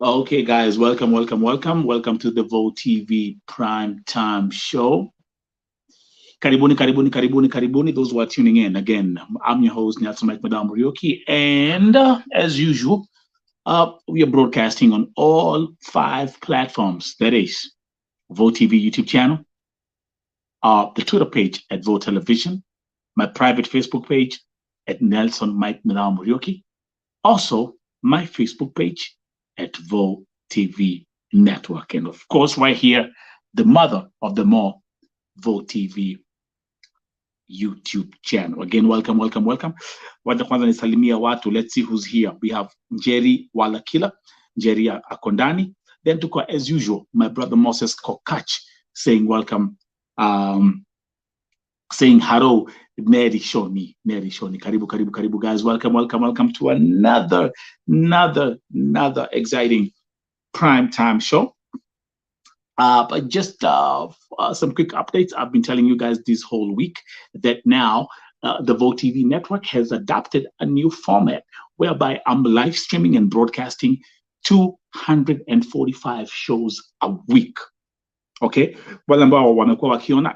Okay, guys, welcome to the Vo TV Prime Time Show. Karibuni. Those who are tuning in, again, I'm your host, Nelson Mike Madam Ryoki, and as usual, we are broadcasting on all 5 platforms. That is Vo TV YouTube channel, the Twitter page at Vo Television, my private Facebook page at Nelson Mike Madam Ryoki, also my Facebook page at Vo TV Network. And of course, right here, the mother of them all, Vo TV YouTube channel. Again, welcome. Wanda kwanza nisalimia watu. Let's see who's here. We have Jerry Walakila, Jerry Akondani. Then tuko, as usual, my brother Moses Kokach saying welcome, saying hello, Neri Shoni, karibu, guys. Welcome to another exciting prime time show. But just some quick updates. I've been telling you guys this whole week that now the Vo TV network has adopted a new format whereby I'm live streaming and broadcasting 245 shows a week. Okay, well,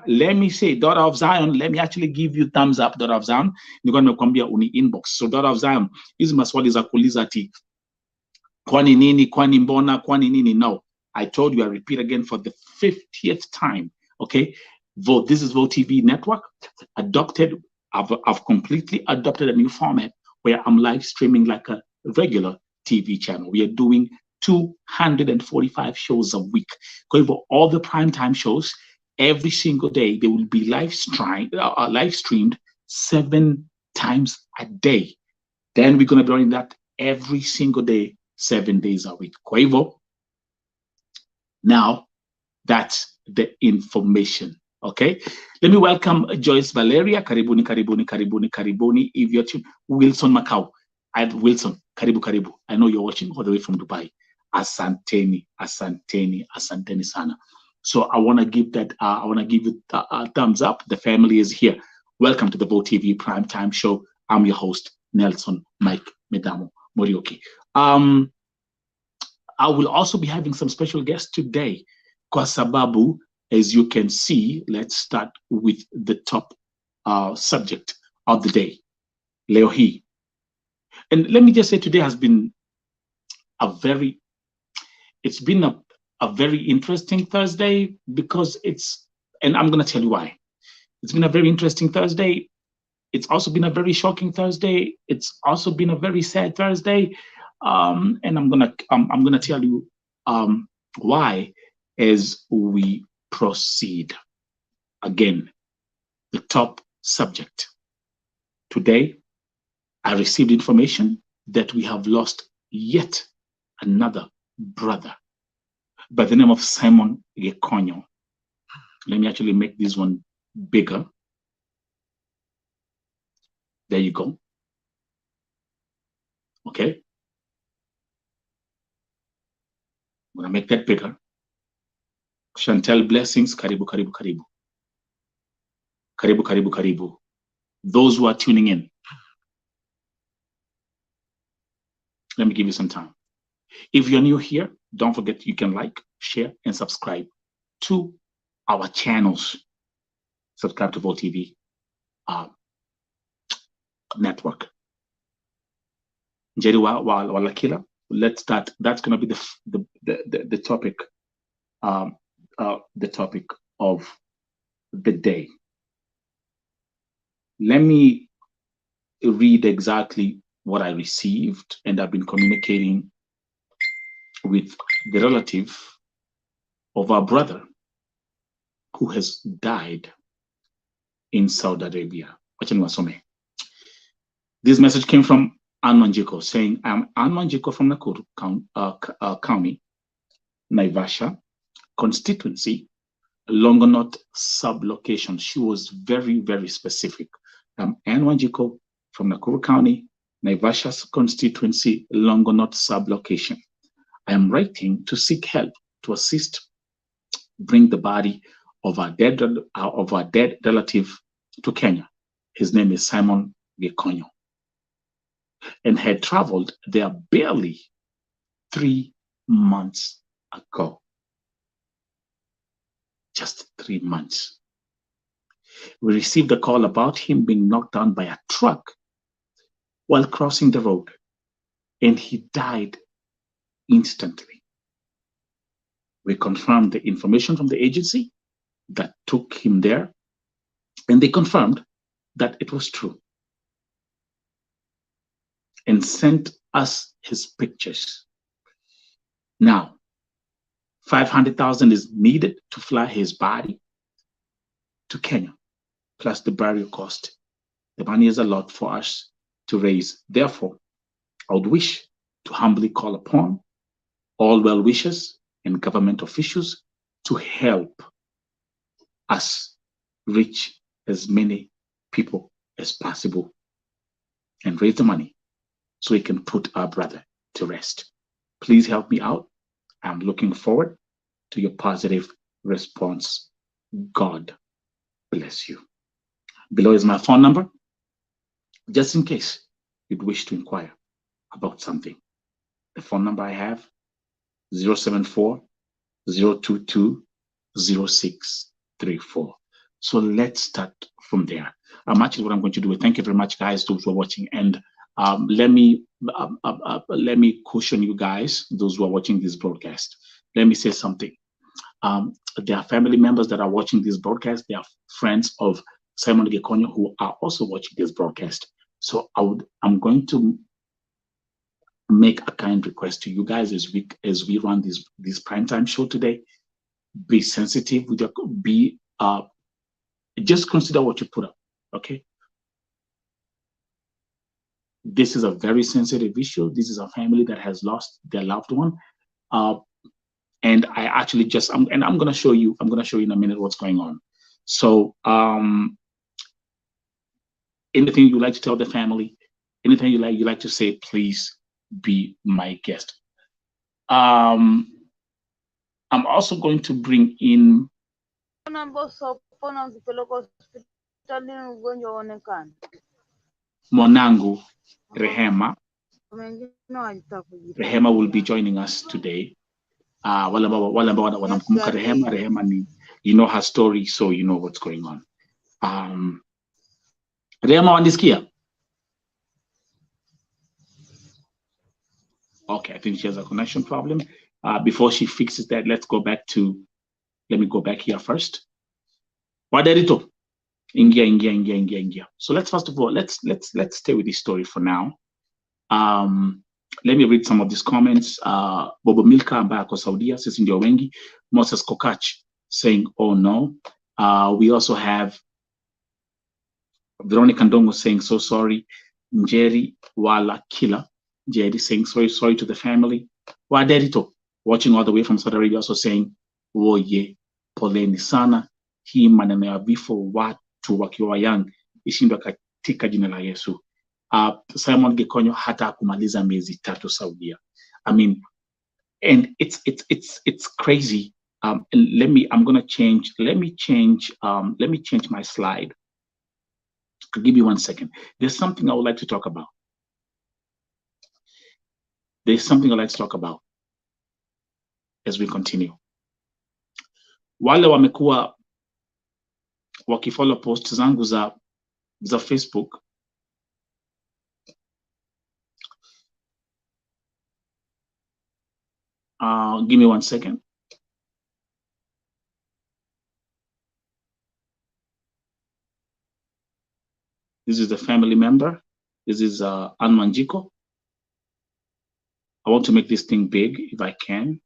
let me say, daughter of Zion, let me actually give you thumbs up, daughter of Zion. You're going to come here on the inbox. So, daughter of Zion, hizi maswali za kuuliza ati kwani nini, kwani mbona, kwani nini. No, I told you, I repeat again for the 50th time. Okay, this is Vo TV network adopted. I've completely adopted a new format where I'm live streaming like a regular TV channel. We are doing 245 shows a week. Going for all the primetime shows, every single day they will be live streamed 7 times a day. Then we're going to be doing that every single day, 7 days a week. Kwa hivyo, now that's the information. Okay, let me welcome Joyce Valeria. Karibuni. If you're Wilson Macau, I have Wilson. Karibu. I know you're watching all the way from Dubai. Asanteni sana. So I want to give that. I want to give you a thumbs up. The family is here. Welcome to the Vo TV Primetime Show. I'm your host, Nelson Mike Medamo Morioki. I will also be having some special guests today. Kwa sababu, as you can see, let's start with the top subject of the day, leo hii. And let me just say, today has been a very interesting Thursday because and I'm going to tell you why. It's been a very interesting Thursday. It's also been a very shocking Thursday. It's also been a very sad Thursday. And I'm gonna tell you why as we proceed. Again, the top subject. Today, I received information that we have lost yet another brother by the name of Simon Gikonyo. Let me actually make this one bigger. There you go. Okay. I'm gonna make that bigger. Chantel Blessings, karibu. Those who are tuning in, let me give you some time. If you're new here, don't forget you can like, share, and subscribe to our channels. Subscribe to Vo TV network. Njeri Walakila, let's start. That's going to be the topic, the topic of the day. Let me read exactly what I received, and I've been communicating with the relative of our brother who has died in Saudi Arabia. This message came from Anman Jiko saying, I'm Anman Jiko from Nakuru County, Naivasha constituency, Longonot sublocation. She was very, very specific. I'm Anman Jiko from Nakuru County, Naivasha constituency, Longonot sublocation. I am writing to seek help to assist bring the body of our dead relative to Kenya. His name is Simon Gikonyo, and had traveled there barely 3 months ago. Just 3 months. We received a call about him being knocked down by a truck while crossing the road, and he died instantly. We confirmed the information from the agency that took him there, and they confirmed that it was true and sent us his pictures. Now, 500,000 is needed to fly his body to Kenya, plus the burial cost. The money is a lot for us to raise. Therefore, I would wish to humbly call upon all well-wishers and government officials to help us reach as many people as possible and raise the money so we can put our brother to rest. Please help me out. I'm looking forward to your positive response. God bless you. Below is my phone number, just in case you'd wish to inquire about something. The phone number I have, 074 022 0634. So let's start from there. Actually, what I'm going to do, thank you very much, guys, those who are watching. And let me caution you guys, those who are watching this broadcast. Let me say something. There are family members that are watching this broadcast. They are friends of Simon Gikonyo who are also watching this broadcast. So I'm going to make a kind request to you guys as we run this primetime show today. Be sensitive with your just consider what you put up, okay? This is a very sensitive issue. This is a family that has lost their loved one. And I actually I'm gonna show you in a minute what's going on. So anything you like to tell the family, anything you like to say, please be my guest. I'm also going to bring in Monangu Rehema. Rehema will be joining us today. Rehema ni, you know her story, so you know what's going on. Rehema wandisikia? Okay, I think she has a connection problem. Before she fixes that, let me go back here first. Waderito. Ingia. So let's first of all, let's stay with this story for now. Let me read some of these comments. Bobo Milka ambaye ako Saudia, sisi ndio wengi. Moses Kokach saying, oh no. We also have Veronica Ndongo saying, so sorry. Njeri Wala Kila. Njeri saying, sorry to the family. Waderito, watching all the way from Saudi Arabia, also saying, woye, poleni sana. Hii maneno ya vifo watu wakiwa young ishindwe katika jina la Yesu. Simon Gikonyo hata kumaliza miezi 3 Saudia. I mean, and it's crazy. Let me change my slide. Give me 1 second. There's something I would like to talk about. As we continue. Wale wamekuwa wakifollow post zangu za Facebook. Give me 1 second. This is the family member. This is Anmanjiko. I want to make this thing big if I can.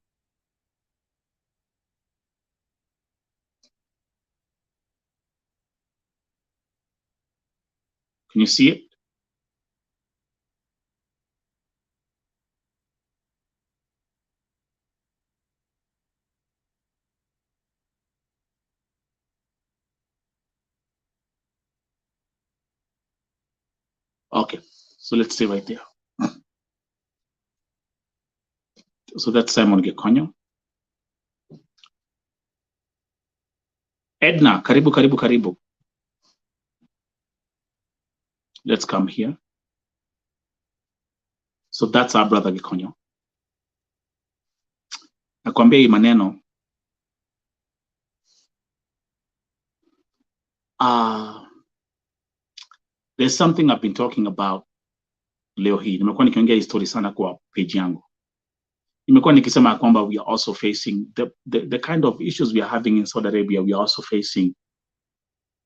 Can you see it? Okay, so let's stay right there. So that's Simon Gikonyo. Edna, karibu. Let's come here. So that's our brother Gikonyo. nakwambia hii maneno there's something I've been talking about leo hii. Nimekuwa nikiongea hii story sana kwa page yangu. Nimekuwa nikisema kwamba we are also facing the kind of issues we are having in Saudi Arabia. We are also facing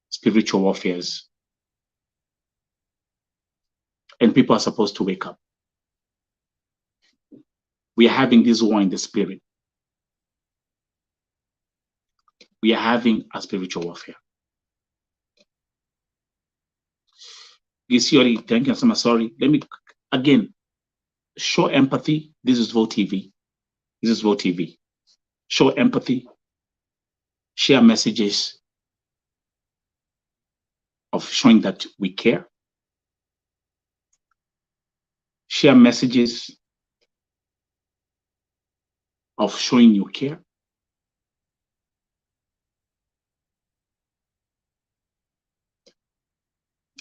spiritual warfares, and people are supposed to wake up. We are having this war in the spirit. We are having a spiritual warfare. Gisiori, thank you so much. Sorry. Let me again show empathy. This is Vote TV. This is Vote TV. Show empathy. Share messages of showing that we care. Share messages of showing you care.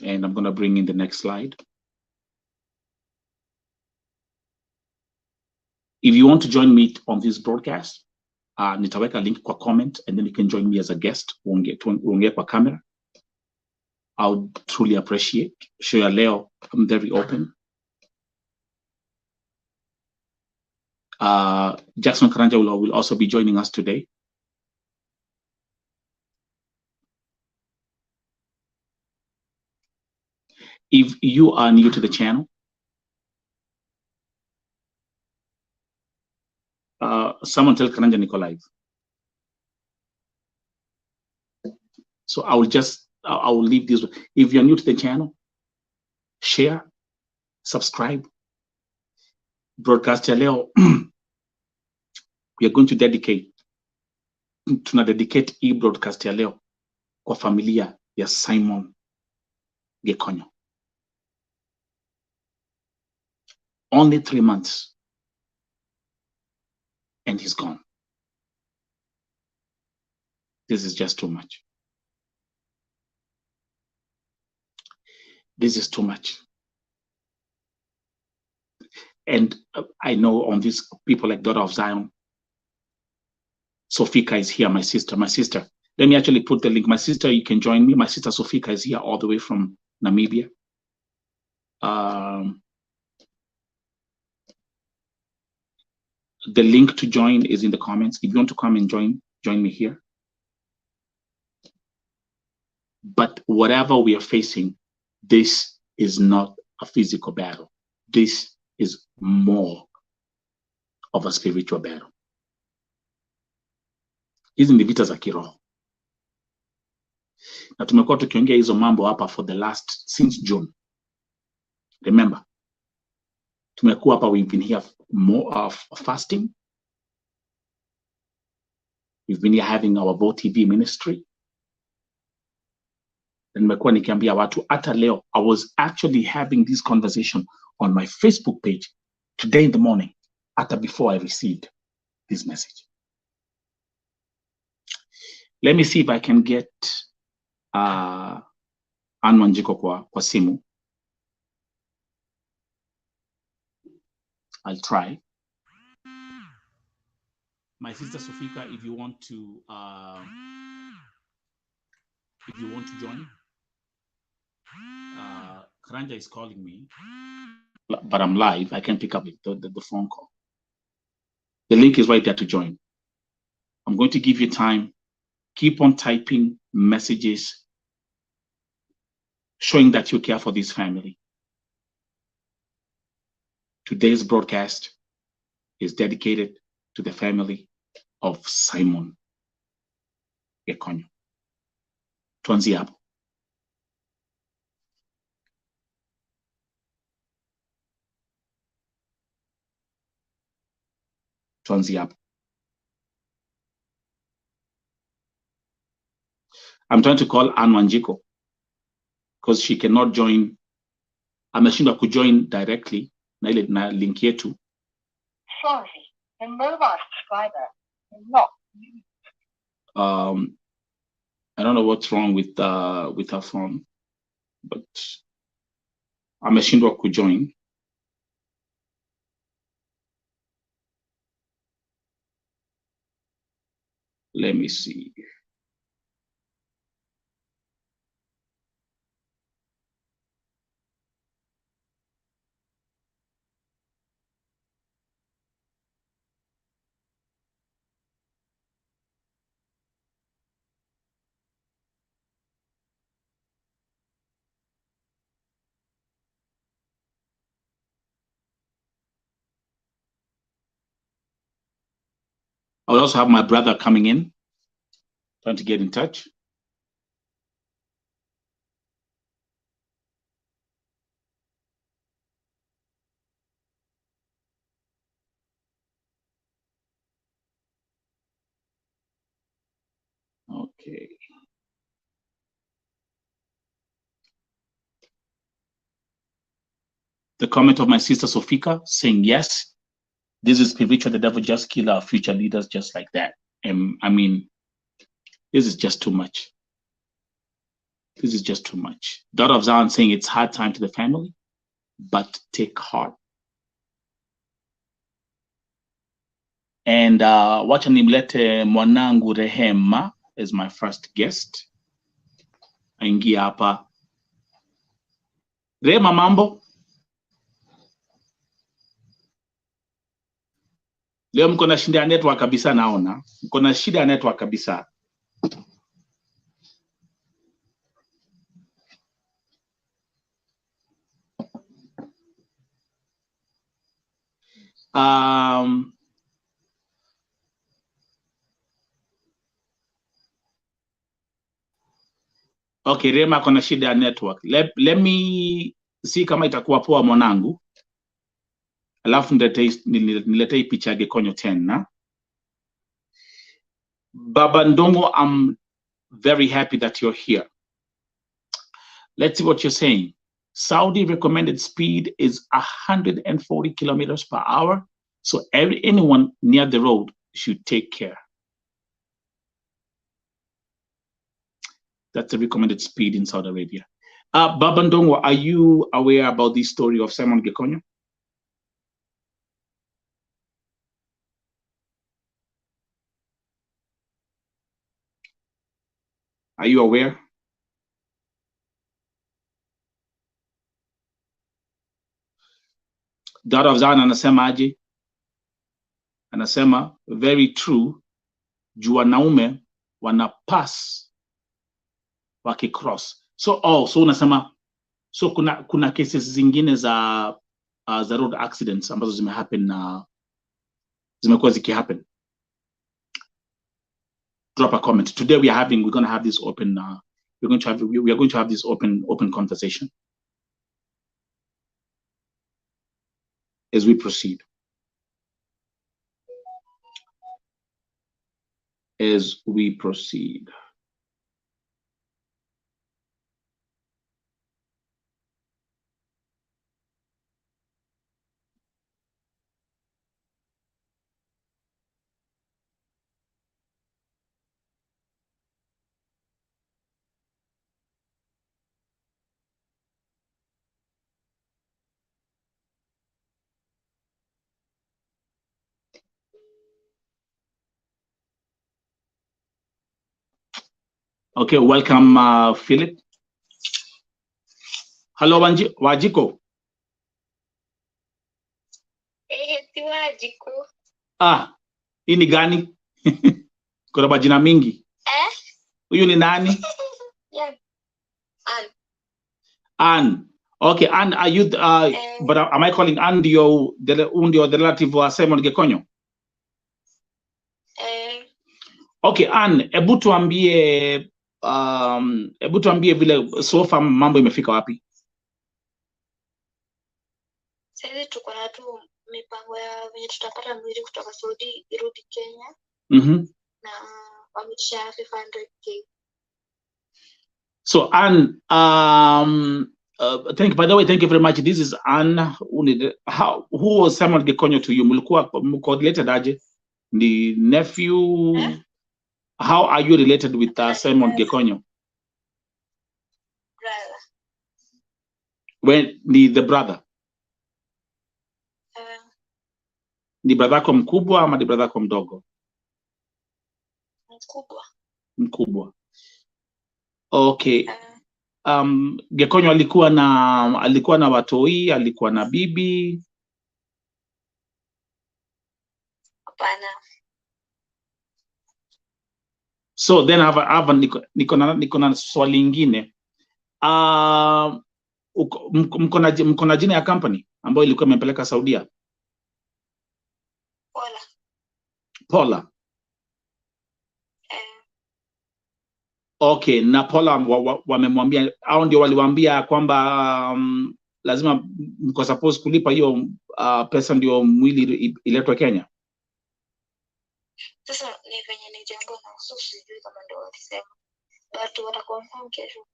And I'm going to bring in the next slide. If you want to join me on this broadcast, nitaweka link kwa comment, and then you can join me as a guest. Uongee kwa camera. I would truly appreciate. Share leo. I'm very open. Jackson Karanja will also be joining us today. If you are new to the channel, someone tell Karanja Niko live. So I will leave this. If you're new to the channel, share, subscribe. Broadcast ya leo, we are going to dedicate broadcast ya leo kwa familia ya Simon Gikonyo. Only 3 months and he's gone. This is just too much. This is too much. And I know on these people like Daughter of Zion, Sofika is here, my sister. Let me actually put the link. My sister, you can join me. My sister Sofika is here all the way from Namibia. The link to join is in the comments. If you want to come and join me here. But whatever we are facing, this is not a physical battle. This is more of a spiritual battle. Hizi ni vita za kiroho. Na tumekuwa tukiongea hizo mambo hapa since June. Remember, tumekuwa hapa, we've been here more of fasting. We've been here having our Vote TV ministry. Na nimekuwa nikiambia watu hata leo, I was actually having this conversation on my Facebook page today in the morning, hata before I received this message. Let me see if I can get Anwanjiko kwa simu. I'll try. My sister Sofika, if you want to join, Karanja is calling me, but I'm live. I can pick up the phone call. The link is right there to join. I'm going to give you time. Keep on typing messages showing that you care for this family. Today's broadcast is dedicated to the family of Simon Gikonyo. Tuanzie hapo. I'm trying to call Anne Wanjiko because she cannot join. Ameshindwa kujoin directly na ile na link yetu. Sorry, the mobile subscriber is not. I don't know what's wrong with her phone, but ameshindwa kujoin. me see. I will also have my brother coming in, trying to get in touch. Okay. The comment of my sister Sofika saying, yes, this is spiritual. The devil just kill our future leaders just like that. I mean, this is just too much. This is just too much. Daughter of Zion saying it's hard time to the family, but take heart. And wacha nimlete mwanangu Rehema is my first guest. Aingia hapa. Rehema, mambo? Leo mko na shida ya network kabisa, naona. Mko na shida ya network kabisa. Okay, Rema kona shida ya network. Let me see kama itakuwa poa mwanangu. Alafu niletei picha ya Gikonyo tena. Baba Ndongo, I'm very happy that you're here. Let's see what you're saying. Saudi recommended speed is 140 kilometers per hour. So anyone near the road should take care. That's the recommended speed in Saudi Arabia. Baba Ndongo, are you aware about this story of Simon Gikonyo? Are you aware? Daughter of Zion anasema aje? Anasema very true. Juu wanaume wana pass wakicross. So unasema so kuna cases zingine za road accidents ambazo zimehappen na zimekuwa zikihappen. Drop a comment. Today we're going to have this open we are going to have this open conversation as we proceed. As we proceed. Okay, welcome, Philip. Hello, Wajiko. Wajiko. Hii ni gani? Kuna majina mingi. Huyu ni nani? Yeah. Ann. Okay, Ann, are you but am I calling Ann the relative of Simon Gikonyo? Okay, Ann, ebu tuambie vile so far mambo imefika wapi? Sasa tuko na tu mipango ya venye tutapata mwili kutoka Saudi irudi Kenya. Na wametisha 500k. So Ann, by the way, thank you very much. This is Ann. Who was Simon Gikonyo to you? Mulikuwa coordinated aje? The nephew. How are you related with Simon Gikonyo? Brother. When the brother? Ni brother yako mkubwa ama ni brother yako mdogo? Mkubwa. Okay. Gikonyo alikuwa na watoi, alikuwa na bibi? Hapana. So then niko na swali lingine. Mko na jina ya company ambayo ilikuwa imempeleka Saudia? Pola. Okay, na Pola wamemwambia au ndio waliwaambia kwamba lazima mko suppose kulipa hiyo pesa ndio mwili iletwe Kenya? Sasa ni venye ni jambo na sijui kama ndio walisema. Watu watakonfirm kesho.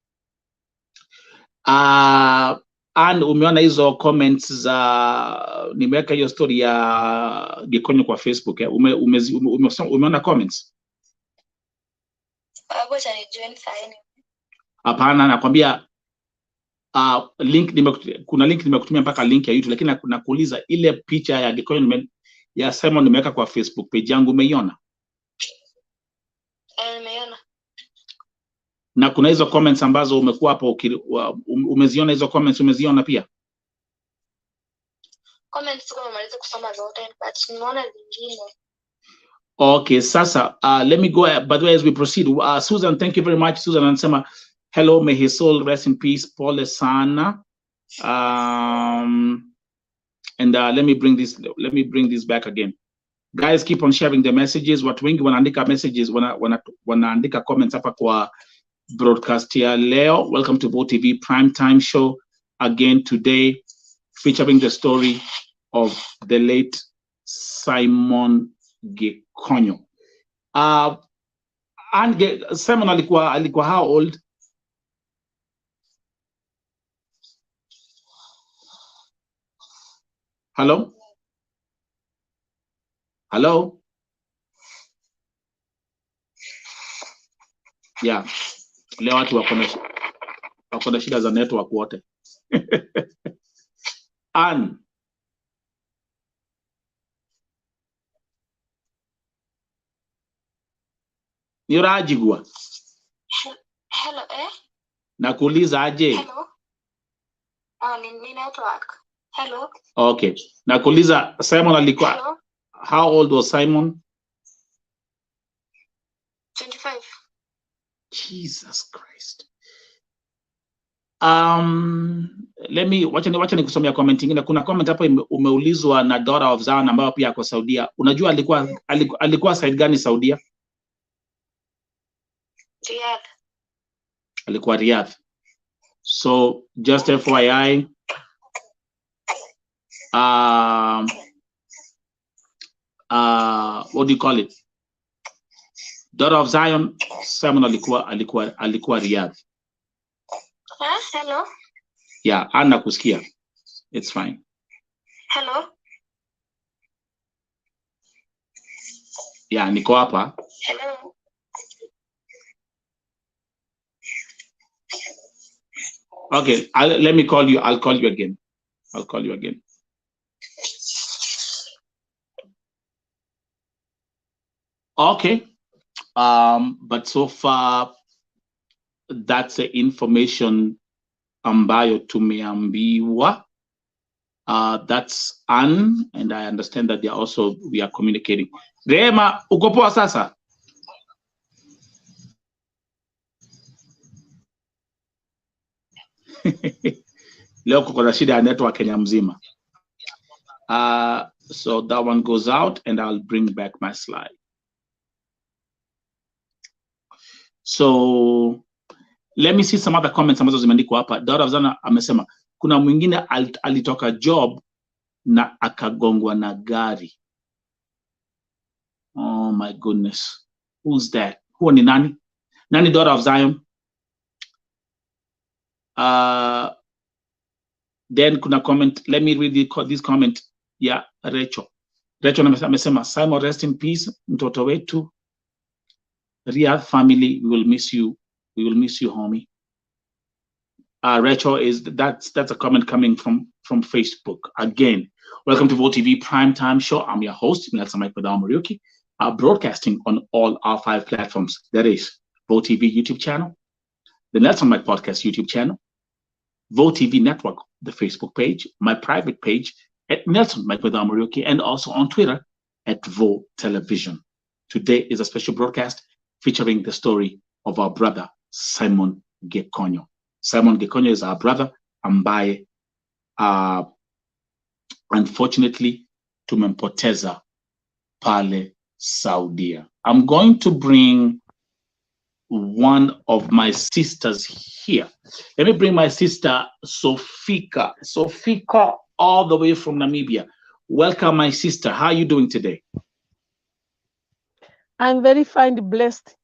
And umeona hizo comments za nimeweka hiyo story ya Gikonyo kwa Facebook umeona comments? Wacha ni join sign. Hapana, nakwambia kuna link nimekutumia mpaka link ya YouTube, lakini nakuuliza ile picha ya Gikonyo ya Simon nimeweka kwa Facebook page yangu, umeiona? Nimeiona. Na kuna hizo comments ambazo umekuwa hapo umeziona hizo comments, umeziona pia? Comments kama maliza kusoma zote but nimeona zingine. Okay, sasa let me go by the way as we proceed. Susan, thank you very much. Susan anasema hello, may his soul rest in peace, pole sana. And let me bring this back again. Guys, keep on sharing the messages. Watu wengi wanaandika messages, wanaandika comments hapa kwa broadcast ya leo. Welcome to Vote TV Primetime Show again today, featuring the story of the late Simon Gikonyo. And Simon alikuwa how old? Hello? Hello? Yeah. Leo watu wako na shida za network wote. Ann. Nirajigwa. Hello, Nakuuliza aje? Hello. Ni network. Hello. Okay. Nakuuliza Simon alikuwa Hello. How old was Simon? 25. Jesus Christ. Wacha nikusomea comment nyingine. Kuna comment hapa umeulizwa na daughter of Zion ambayo pia ako Saudia. Unajua alikuwa side gani Saudia? Riyadh. Alikuwa Riyadh. So just FYI, what do you call it? Daughter of Zion, Simon alikuwa Riyadh. Hello. Yeah, Anna kusikia. It's fine. Hello. Yeah, niko hapa. Hello. Okay, let me call you. I'll call you again. I'll call you again. Okay. But so far, that's the information ambayo tumeambiwa. That's Anne, and I understand that we are communicating. Rema, uko poa sasa? Leo kuko na shida ya network Kenya mzima. So that one goes out and I'll bring back my slide. So let me see some other comments ambazo zimeandikwa hapa. Daughter of Zion amesema kuna mwingine alitoka job na akagongwa na gari. Oh my goodness. Who's that? Who ni nani? Nani Daughter of Zion? Then kuna comment, let me read this comment. Yeah, Rachel amesema Simon, rest in peace, mtoto wetu. Riyadh family, we will miss you homie. Rachel, that's a comment coming from Facebook. Again, welcome to Vote TV Primetime Show. I'm your host, Miyatsa Mike Muriuki. are broadcasting on all our 5 platforms. That is Vote TV YouTube channel, the Nelson Mike Podcast YouTube channel, Vote TV Network, the Facebook page, my private page at Nelson Mike with Amarioke, and also on Twitter at Vote Television. Today is a special broadcast featuring the story of our brother, Simon Gikonyo. Simon Gikonyo is our brother, ambaye unfortunately tumempoteza pale Saudia. I'm going to bring one of my sisters here. Let me bring my sister Sofika. Sofika, all the way from Namibia. Welcome, my sister. How are you doing today? I'm very fine, blessed.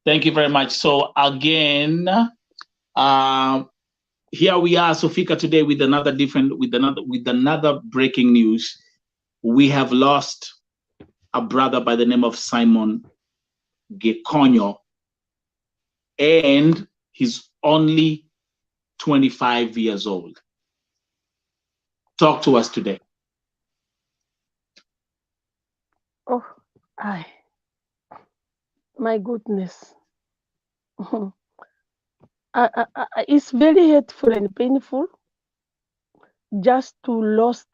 Thank you very much. So again, here we are, Sofika, today with another breaking news. We have lost a brother by the name of Simon Gikonyo, and he's only 25 years old. Talk to us today. Oh, my goodness. It's very hurtful and painful just to lose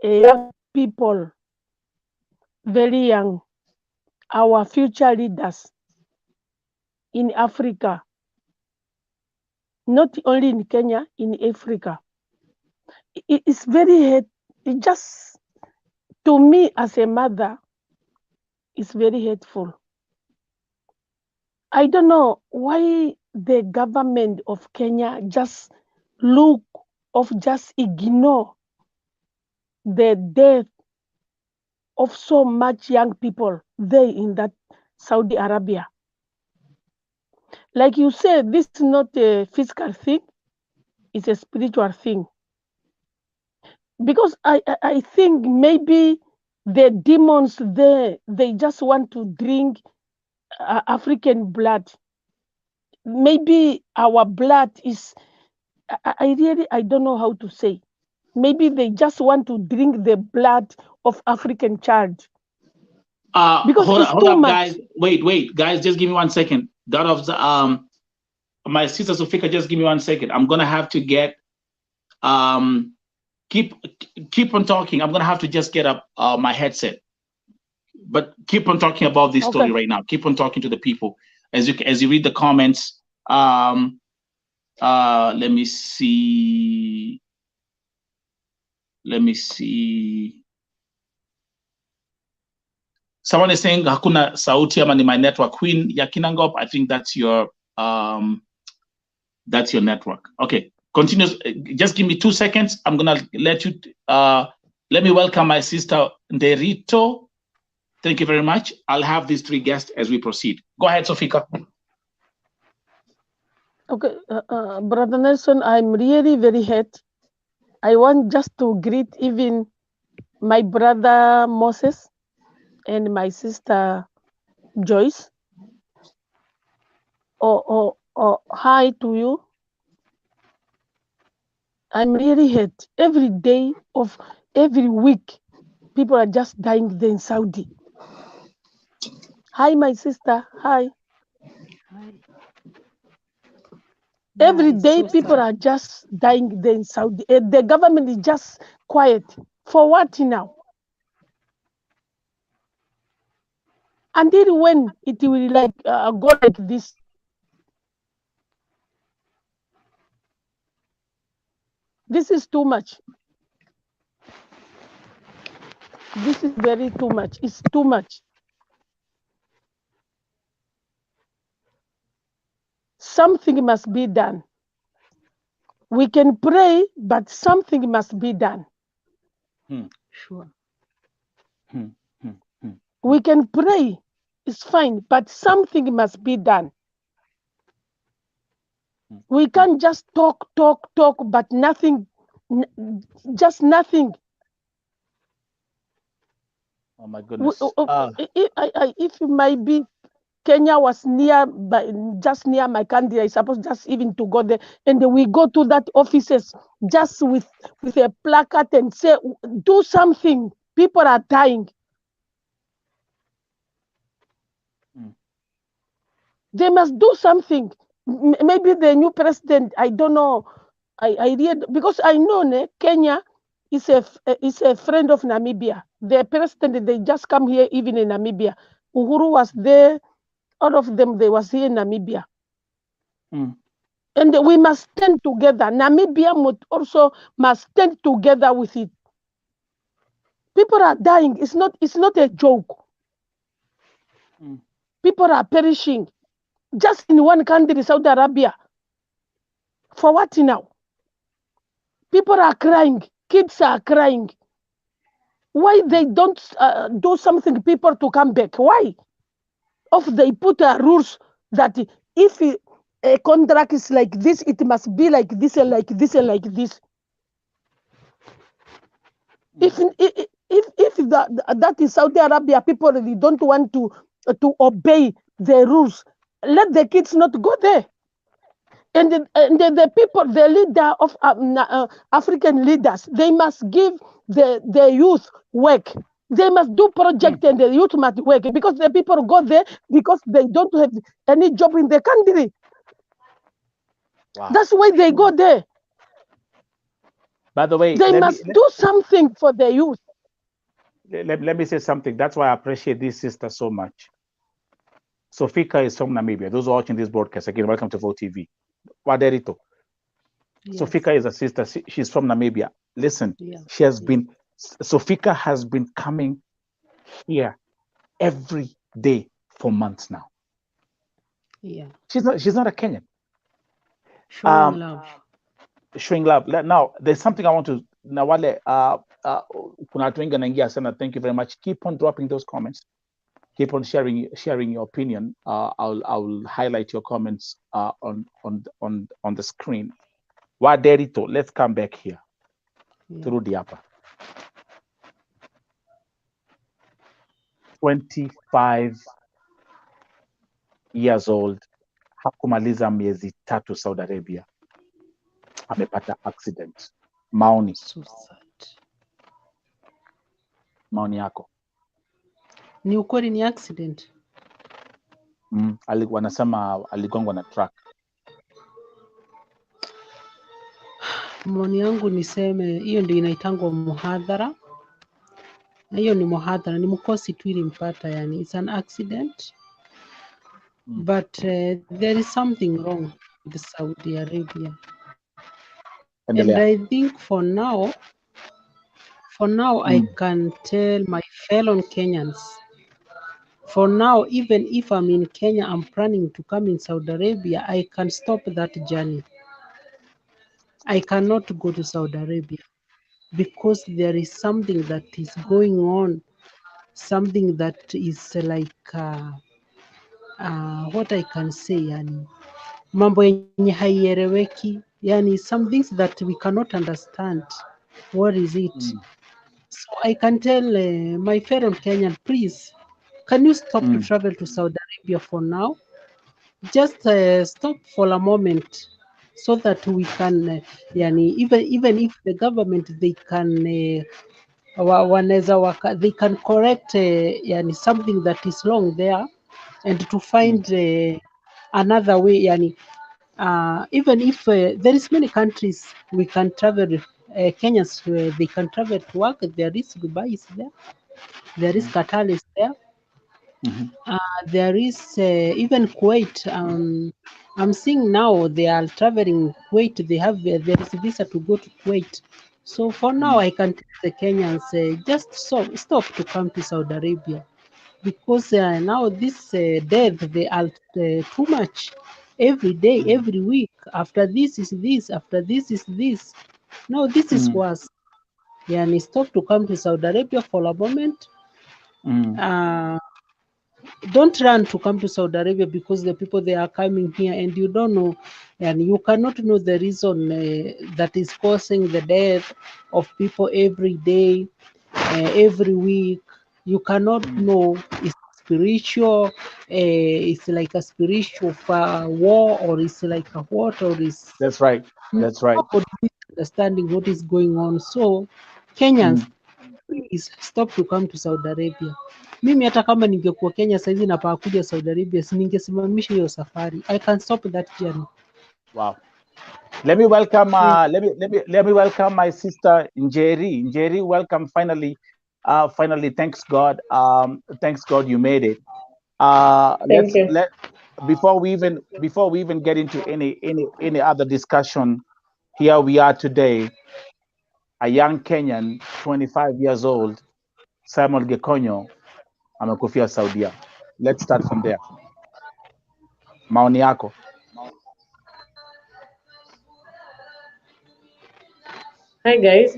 young people, very young, our future leaders in Africa, not only in Kenya, in Africa. It's very hurt. It just, to me as a mother, it's very hurtful. I don't know why the government of Kenya just ignore the death of so much young people there in that Saudi Arabia. Like you said, this is not a physical thing, it's a spiritual thing. Because I think maybe the demons there, they just want to drink African blood. Maybe our blood is, I don't know how to say. Maybe they just want to drink the blood of African child. Because hold it's too up, much. guys. Wait, guys, just give me 1 second. That of the my sister Sofika, just give me 1 second. I'm gonna have to get keep on talking. I'm gonna have to just get up my headset. But keep on talking about this story right now. Keep on talking to the people as you read the comments. Let me see. Someone is saying hakuna sauti ama ni my network. Queen ya Kinangop, I think that's your network. Okay, continue. Just give me 2 seconds. I'm gonna let you. Let me welcome my sister Nderito. Thank you very much. I'll have these 3 guests as we proceed. Go ahead, Sofika. Okay, Brother Nelson, I'm really very hurt. I want just to greet even my brother Moses and my sister Joyce. Hi to you. I'm really hurt. Every day of every week, people are just dying there in Saudi. Hi, my sister. Hi. Every day, people are just dying there in Saudi. The government is just quiet. For what now? Until when it will like go like this? This is too much. This is very too much. It's too much. Something must be done. We can pray, but something must be done. Sure. We can pray, it's fine, but something must be done. We can't just talk, but nothing, just nothing. Oh my goodness. If maybe Kenya was just near my country, I suppose just even to go there, and we go to that offices just with a placard and say, do something. People are dying. They must do something. Maybe the new president, I don't know. I read, because I know Kenya is a friend of Namibia. The president, they just come here even in Namibia. Uhuru was there. All of them, they was here in Namibia. And we must stand together. Namibia also must stand together with it. People are dying. It's not a joke. People are perishing. Just in one country, Saudi Arabia. For what now? People are crying. Kids are crying. Why they don't do something, people to come back? Why? They put rules that if a contract is like this, it must be like this and like this and like this. If that is Saudi Arabia, people really don't want to obey the rules. Let the kids not go there. And the people, the leader of African leaders, they must give the youth work. They must do project and the youth must work, because the people go there because they don't have any job in the country. Wow. That's why they go there. By the way, they must do something for the youth. Let me say something. That's why I appreciate this sister so much. Sofika is from Namibia. Those watching this broadcast, again, welcome to Vote TV. Waderito. Yes. Sofika is a sister. She's from Namibia. Listen, she has been, Sofika has been coming here every day for months now. Yeah. She's not a Kenyan. Showing love. Showing love. Now, there's something I want to, Nawale, thank you very much. Keep on dropping those comments. Keep on sharing your opinion. I'll highlight your comments on the screen. Waderito, let's come back here through the upper. 25 years old, hakumaliza miezi 3 Saudi Arabia, amepata accident. Maoni yako? Ni ukweli ni accident? Wanasema aligongwa na truck. Maoni yangu niseme hiyo ndio inaitangwa muhadhara. Na hiyo ni muhadhara, ni mkosi tu ilimpata, yani it's an accident. But there is something wrong with Saudi Arabia. And I think for now I can tell my fellow Kenyans, for now, even if I'm in Kenya, I'm planning to come in Saudi Arabia, I can stop that journey. I cannot go to Saudi Arabia because there is something that is going on, something that is like, what I can say, yani, mambo yenye haieleweki, yani some things that we cannot understand. What is it? So I can tell my fellow Kenyan, please, can you stop to travel to Saudi Arabia for now? Just stop for a moment, so that we can, yani, even if the government, they can they can correct yani something that is wrong there, and to find another way, yani even if there is many countries we can travel, Kenyans, they can travel to work. There is Dubai is there is Qatar is there. There is even Kuwait. I'm seeing now they are traveling Kuwait. They have there is a visa to go to Kuwait. So for now, I can tell the Kenyans just stop to come to Saudi Arabia, because now this death, they are too much. Every day, every week. After this is this. After this is this. Now this is worse. Yani stop to come to Saudi Arabia for a moment. Don't run to come to Saudi Arabia, because the people, they are coming here and you don't know, and you cannot know the reason that is causing the death of people every day, every week. You cannot know. It's spiritual, it's like a spiritual war, or it's like a what, or is that's right. Nobody is understanding what is going on. So Kenyans, please stop to come to Saudi Arabia. Mimi hata kama ningekuwa Kenya saizi na paa kuja Saudi Arabia, si ningesimamisha hiyo safari. I can stop that journey. Wow. Let me welcome let me welcome my sister Njeri. Njeri, welcome finally. Finally, thanks God. Thanks God you made it. Thank you. Before we even get into any other discussion, here we are today, a young Kenyan, 25 years old, Simon Gikonyo, amekufia Saudia. Let's start from there. Maoni yako. Hi guys.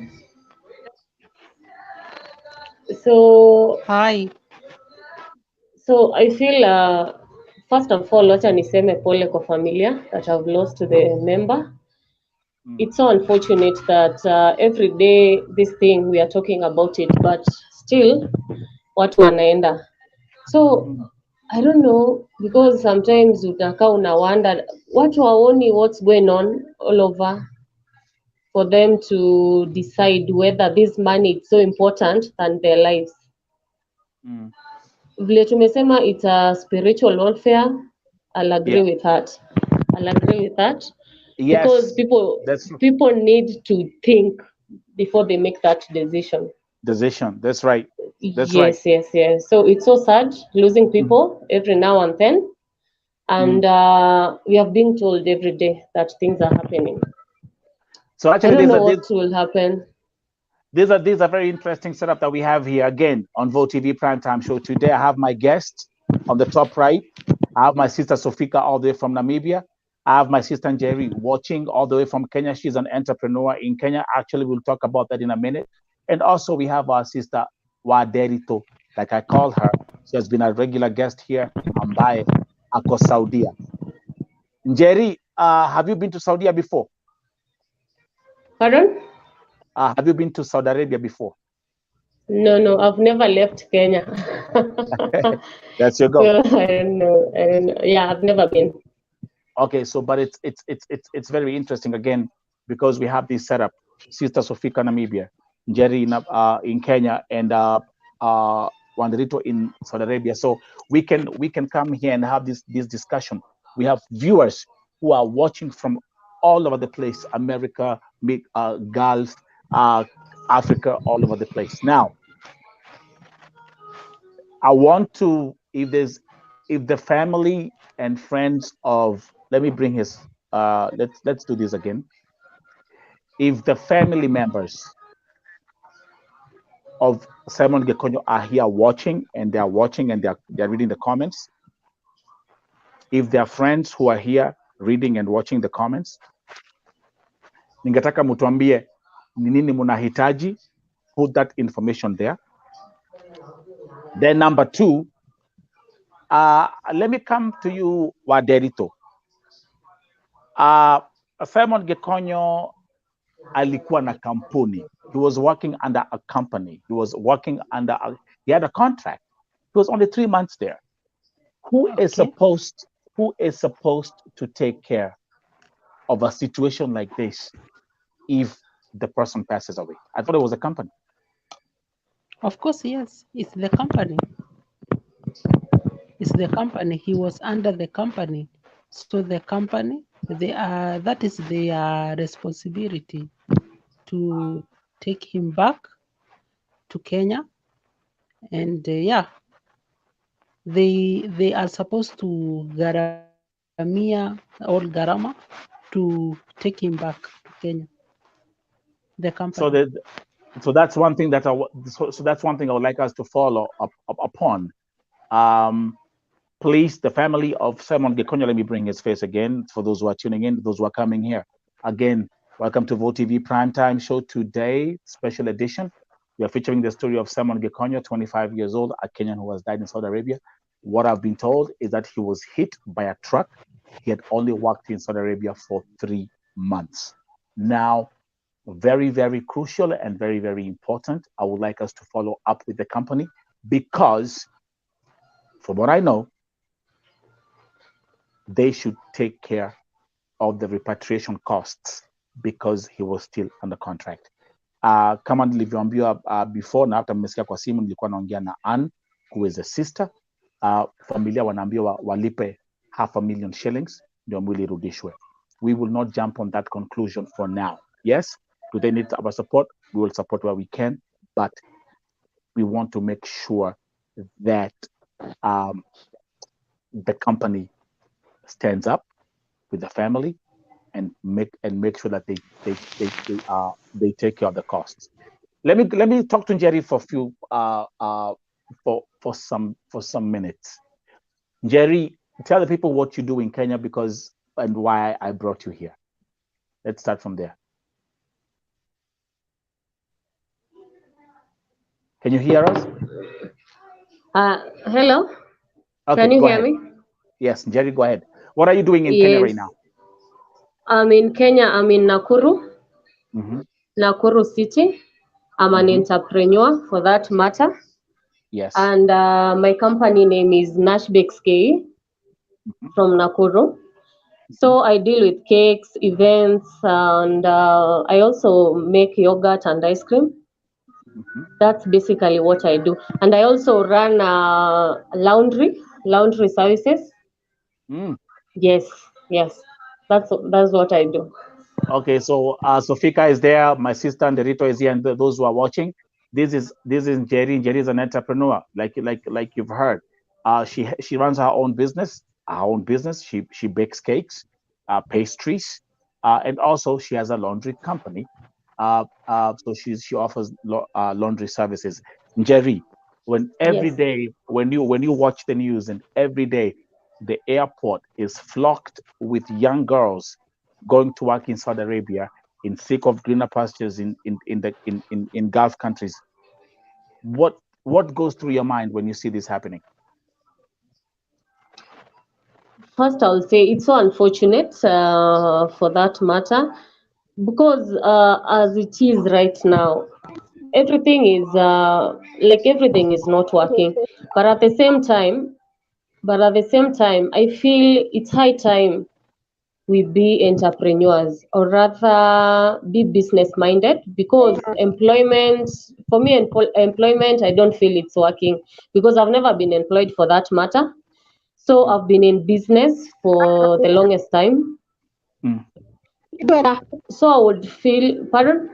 So Hi. So I feel first of all, wacha niseme pole kwa familia that have lost the member. It's so unfortunate that every day this thing we are talking about it, but still watu wanaenda. So I don't know, because sometimes utakaa una wonder watu waoni what's going on all over for them to decide whether this money is so important than their lives. Vile tumesema it's a spiritual warfare. I'll agree with that. Yes, because people need to think before they make that decision. That's right. Yes. So it's so sad losing people every now and then, and we have been told every day that things are happening. So actually, I don't know what will happen. These are very interesting setup that we have here again on Vote TV Primetime Show. Today I have my guest on the top right. I have my sister Sofika all the way from Namibia. I have my sister Njeri watching all the way from Kenya. She's an entrepreneur in Kenya. Actually, we'll talk about that in a minute. And also we have our sister Waderito, like I call her. She has been a regular guest here. Ambaye ako Saudia. Njeri, have you been to Saudi before? Pardon? Have you been to Saudi Arabia before? No, I've never left Kenya. That's your goal. So I don't know. Yeah, I've never been. Okay, so but it's very interesting again because we have this setup. Sister Sofika Namibia, Jerry in Kenya, and Wanderito in Saudi Arabia. So we can come here and have this discussion. We have viewers who are watching from all over the place, America, Gulf, Africa, all over the place. Now, I want to, if the family and friends of, let me bring his, let's do this again. If the family members of Simon Gikonyo are here watching and they're reading the comments, if there are friends who are here reading and watching the comments, ningetaka mutuambie ni nini munahitaji, put that information there. Then number two, let me come to you, Waderito. Simon Gikonyo alikuwa na kampuni. He was working under a company. He was working under he had a contract. He was only 3 months there. Who is supposed to take care of a situation like this if the person passes away? I thought it was a company. Of course, yes. It's the company. It's the company. He was under the company. So the company, that is their responsibility to take him back to Kenya. And they are supposed to garamia or garama to take him back to Kenya. The company. So that's one thing that that's one thing I would like us to follow up upon. Please, the family of Simon Gikonyo, let me bring his face again for those who are tuning in, those who are coming here. Again, welcome to Vote TV Primetime Show today, special edition. We are featuring the story of Simon Gikonyo, 25 years old, a Kenyan who has died in Saudi Arabia. What I've been told is that he was hit by a truck. He had only worked in Saudi Arabia for 3 months. Now, very, very crucial and very, very important. I would like us to follow up with the company because, from what I know, they should take care of the repatriation costs because he was still under contract. Kama nilivyoambiwa before na hata mmesikia kwa simu, nilikuwa naongea na Ann who is a sister. Familia wanaambiwa walipe $500,000 ndio mwili irudishwe. We will not jump on that conclusion for now. Yes, do they need our support? We will support where we can, but we want to make sure that the company stands up with the family and make sure that they take care of the costs. Let me talk to Jerry for a few for some minutes. Jerry, tell the people what you do in Kenya and why I brought you here. Let's start from there. Can you hear us? Hello. Okay, can you go hear ahead. me? Yes, Jerry, go ahead. What are you doing in Kenya right now? I'm in Kenya. I'm in Nakuru. Nakuru City. I'm an entrepreneur for that matter. Yes. And my company name is Nashbakes KE from Nakuru. So I deal with cakes, events, and I also make yogurt and ice cream. That's basically what I do. And I also run laundry services. Yes. That's what I do. Okay, so Sofika is there, my sister Anderito is here, and those who are watching. This is Jerry. Jerry is an entrepreneur, like you've heard. She runs her own business. She bakes cakes, pastries, and also she has a laundry company. So she offers laundry services. Jerry, when every day when you watch the news and every day the airport is flocked with young girls going to work in Saudi Arabia in seek of greener pastures in Gulf countries, what goes through your mind when you see this happening? First, I would say it's so unfortunate for that matter, because as it is right now, everything is not working. But at the same time, I feel it's high time we be entrepreneurs, or rather be business minded, because employment, for me, employment, I don't feel it's working, because I've never been employed for that matter. So I've been in business for the longest time. So I would feel, pardon?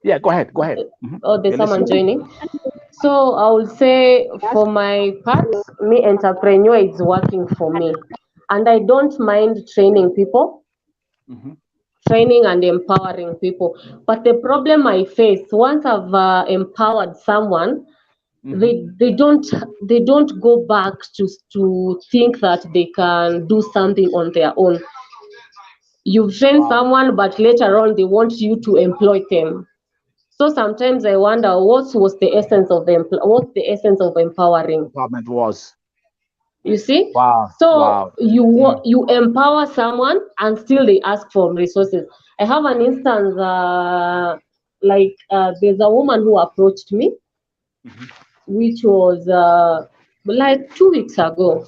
Yeah, go ahead. Oh, there's someone joining. So I would say, for my part, me, entrepreneur is working for me. And I don't mind training people, training and empowering people. But the problem I face, once I've empowered someone, they don't go back to think that they can do something on their own. You've trained someone, but later on they want you to employ them. So sometimes I wonder what was the essence of empowering. Empowerment was. You see? Wow. So you empower someone and still they ask for resources. I have an instance, there's a woman who approached me, which was like 2 weeks ago.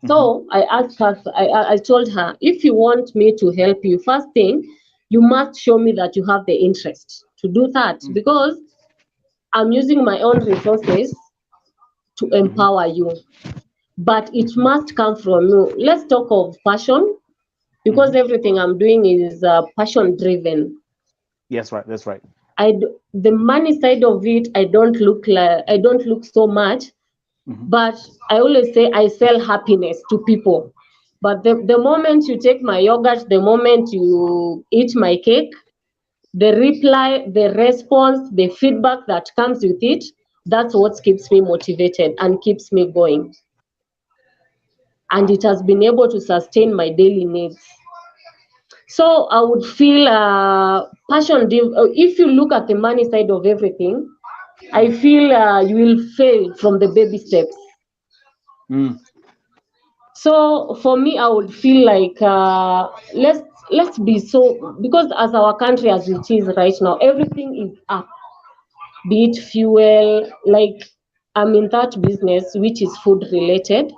So I asked her, I told her, if you want me to help you, first thing, you must show me that you have the interest to do that, because I'm using my own resources to empower you. But it must come from you. Let's talk of passion, because everything I'm doing is passion driven. Yes, right. That's right. The money side of it, I don't look so much, but I always say I sell happiness to people. But the moment you take my yogurt, the moment you eat my cake, the reply, the response, the feedback that comes with it, that's what keeps me motivated and keeps me going. And it has been able to sustain my daily needs. So I would feel passion. If you look at the money side of everything, I feel you will fail from the baby steps. So for me, I would feel like let's be so, because as our country as it is right now, everything is up. Be it fuel, like I'm in that business which is food related.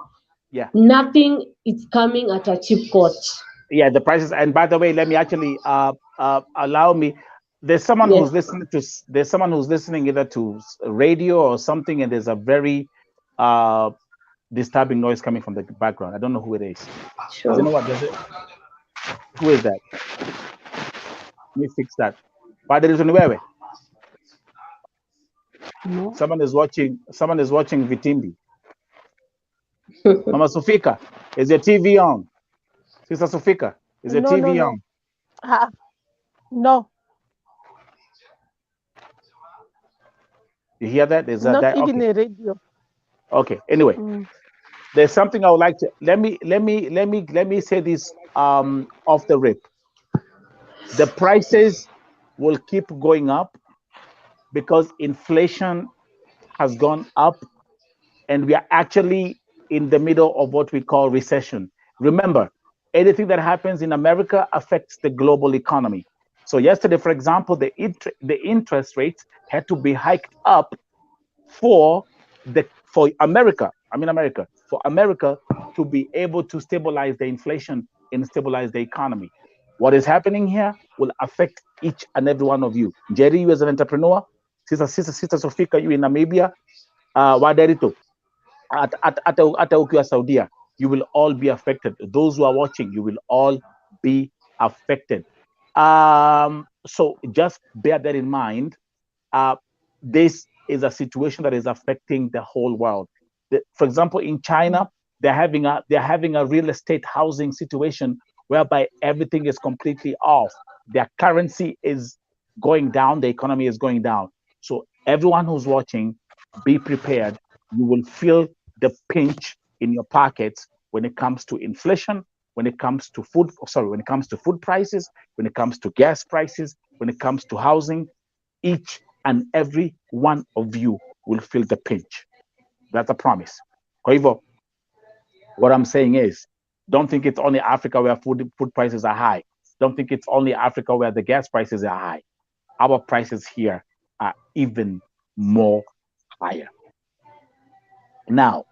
Yeah. Nothing is coming at a cheap cost. Yeah, the prices. And by the way, let me actually allow me. There's someone who's listening either to radio or something, and there's a very disturbing noise coming from the background. I don't know who it is. Sure. Does anyone, who is that? Let me fix that. But there is only way. No. Someone is watching Vitimbi. Mama Sufika, is your TV on? Sister Sufika, is your TV on? No. You hear that? Is Not that even okay? a radio. Okay. Anyway, there's something I would like to let me say this off the rip. The prices will keep going up because inflation has gone up, and we are actually in the middle of what we call recession. Remember, anything that happens in America affects the global economy. So yesterday, for example, the interest rates had to be hiked up for America to be able to stabilize the inflation and stabilize the economy. What is happening here will affect each and every one of you. Jerry, you as an entrepreneur, sister Sofika, you in Namibia, Waderito, at ukiwa Saudia, you will all be affected. Those who are watching, you will all be affected. So just bear that in mind. This is a situation that is affecting the whole world. For example, in China, they're having a real estate housing situation whereby everything is completely off. Their currency is going down, the economy is going down. So everyone who's watching, be prepared. You will feel the pinch in your pockets when it comes to inflation, when it comes to food prices, when it comes to gas prices, when it comes to housing. Each and every one of you will feel the pinch. That's a promise. Kwa hivyo, what I'm saying is, don't think it's only Africa where food prices are high. Don't think it's only Africa where the gas prices are high. Our prices here are even more higher. Now,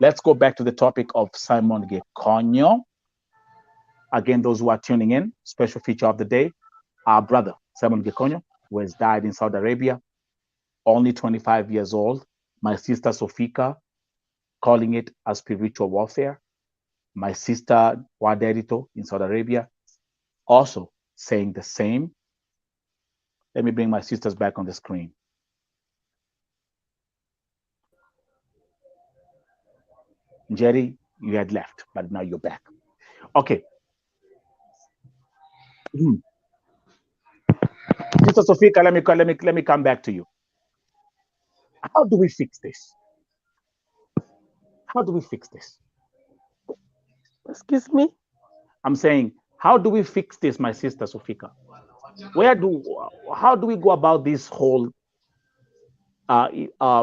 let's go back to the topic of Simon Gikonyo. Again, those who are tuning in, special feature of the day, our brother, Simon Gikonyo, who has died in Saudi Arabia, only 25 years old. My sister Sofika calling it a spiritual warfare. My sister Waderito in Saudi Arabia also saying the same. Let me bring my sisters back on the screen. Jerry, you had left, but now you're back. Okay. Sister Sofika, let me come back to you. How do we fix this? How do we fix this? Excuse me? I'm saying, how do we fix this, my sister Sofika? How do we go about this whole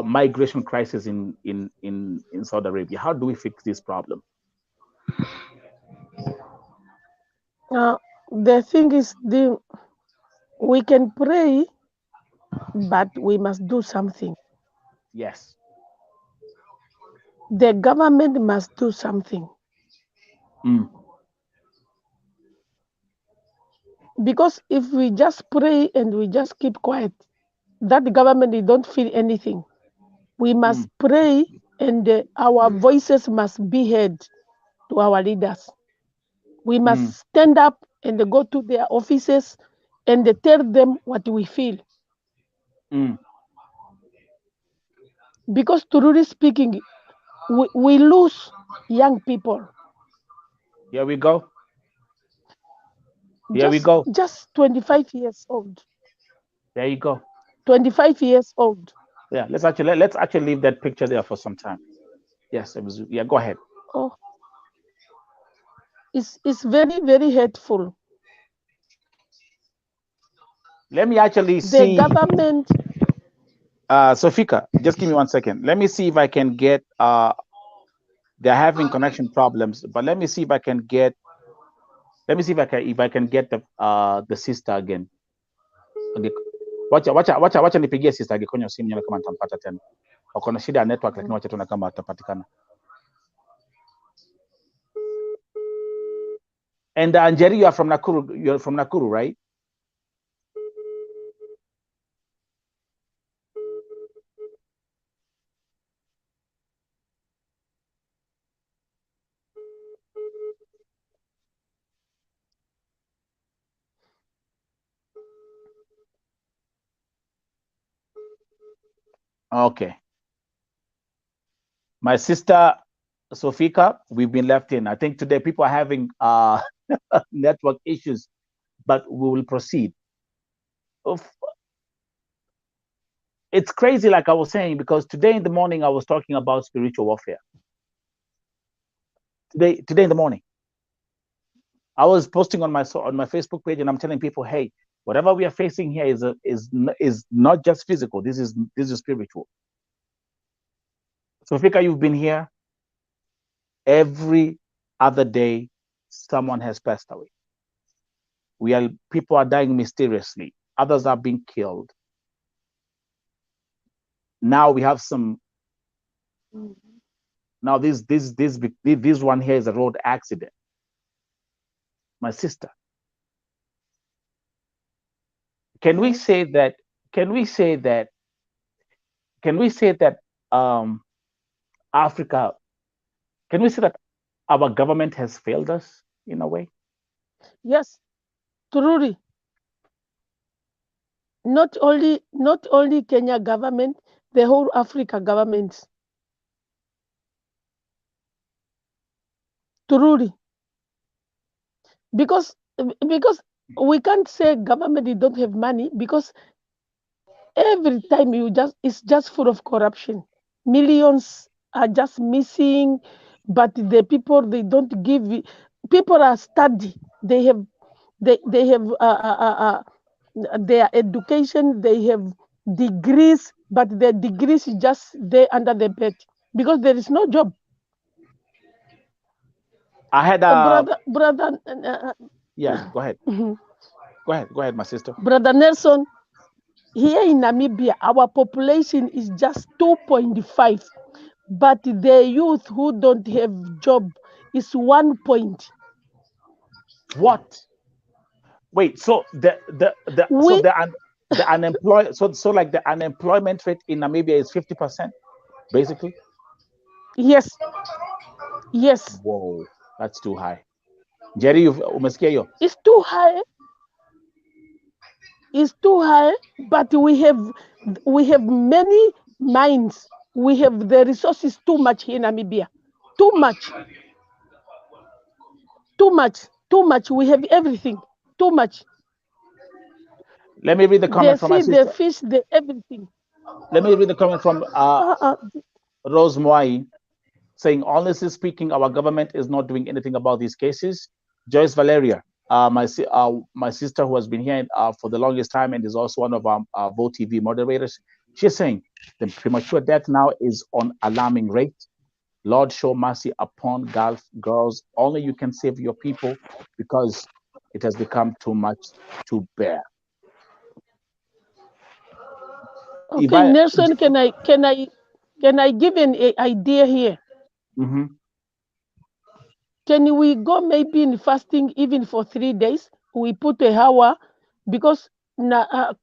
migration crisis in Saudi Arabia? How do we fix this problem? The thing is, we can pray, but we must do something. Yes. The government must do something. Because if we just pray and we just keep quiet, that government, they don't feel anything. We must pray, and our voices must be heard to our leaders. We must stand up and go to their offices and tell them what we feel. Because truly speaking, we lose young people. Here we go. Here we go. Just 25 years old. There you go. 25 years old. Yeah, let's actually leave that picture there for some time. Yes, it was. Yeah, go ahead. Oh, it's very, very hurtful. Let me actually see. The government. Sofika, just give me 1 second. Let me see if I can get. They're having connection problems, but let me see if I can get. Let me see if I can get the sister again. Okay. Wacha nipigie sister Gikonyo simu nione kama nitampata tena. Wako na shida ya network, lakini wacha tuone kama atapatikana. And Njeri, you are from Nakuru. You're from Nakuru, right? Okay. My sister Sofika, we've been left in. I think today people are having network issues, but we will proceed. It's crazy, like I was saying, because today in the morning I was talking about spiritual warfare. Today in the morning, I was posting on my Facebook page, and I'm telling people, hey, whatever we are facing here is not just physical. This is spiritual. Sofika, you've been here. Every other day, someone has passed away. People are dying mysteriously. Others are being killed. Now we have some. Now this one here is a road accident. My sister. Can we say that? Can we say that? Can we say that Africa? Can we say that our government has failed us in a way? Yes, truly. Not only Kenya government, the whole Africa governments. Truly. Because we can't say government they don't have money, because every time it's just full of corruption. Millions are just missing, but the people they don't give. People are study. They have their education. They have degrees, but their degrees is just there under the bed because there is no job. I had brother. Yeah, go ahead. Go ahead, my sister. Brother Nelson, here in Namibia, our population is just 2.5, but the youth who don't have job is 1 point. What? Wait, so the unemployed, so like the unemployment rate in Namibia is 50%, basically? Yes. Yes. Whoa, that's too high. Jerry, umesikia hiyo? It's too high. It's too high, but we have many mines. We have the resources too much in Namibia. Too much. Too much. Too much. We have everything. Too much. Let me read the comment from my sister. The fish, the everything. Let me read the comment from Rose Moai, saying, honestly speaking, our government is not doing anything about these cases. Joyce Valeria, my sister who has been here for the longest time and is also one of our Vote TV moderators, she's saying the premature death now is on alarming rate. Lord, show mercy upon Gulf girls. Only you can save your people because it has become too much to bear. Okay, Nelson, can I give an idea here? Mm-hmm. Can we go maybe in fasting even for 3 days? We put a hour, because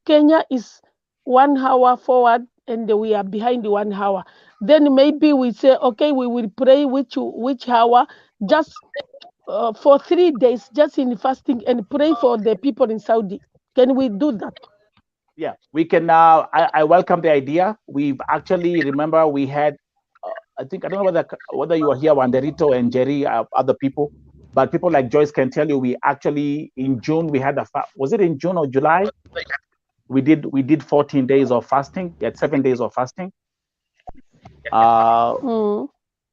Kenya is 1 hour forward and we are behind 1 hour. Then maybe we say, okay, we will pray which hour, just for 3 days, just in fasting, and pray for the people in Saudi. Can we do that? Yeah, we can. I welcome the idea. We've actually, remember, we had, I think, I don't know whether you were here, Wanderito and Jerry, other people, but people like Joyce can tell you, we actually, in June, we had was it in June or July? We did 14 days of fasting. We had 7 days of fasting.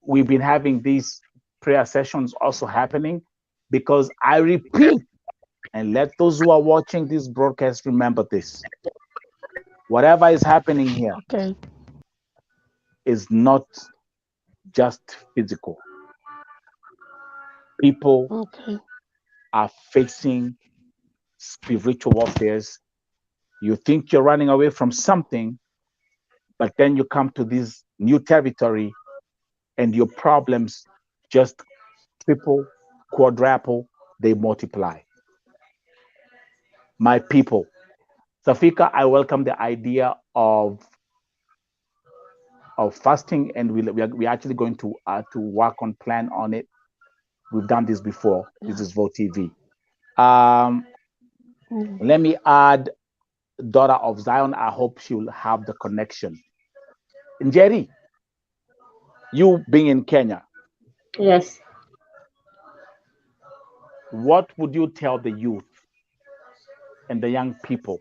We've been having these prayer sessions also happening, because I repeat, and let those who are watching this broadcast remember this. Whatever is happening here is not just physical. People are facing spiritual warfares. You think you're running away from something, but then you come to this new territory and your problems just triple, quadruple, they multiply. My people, Safika, I welcome the idea of fasting, and we're actually going to work on plan on it. We've done this before. This is Vote TV. Let me add daughter of Zion. I hope she'll have the connection. Njeri, you being in Kenya, Yes. what would you tell the youth and the young people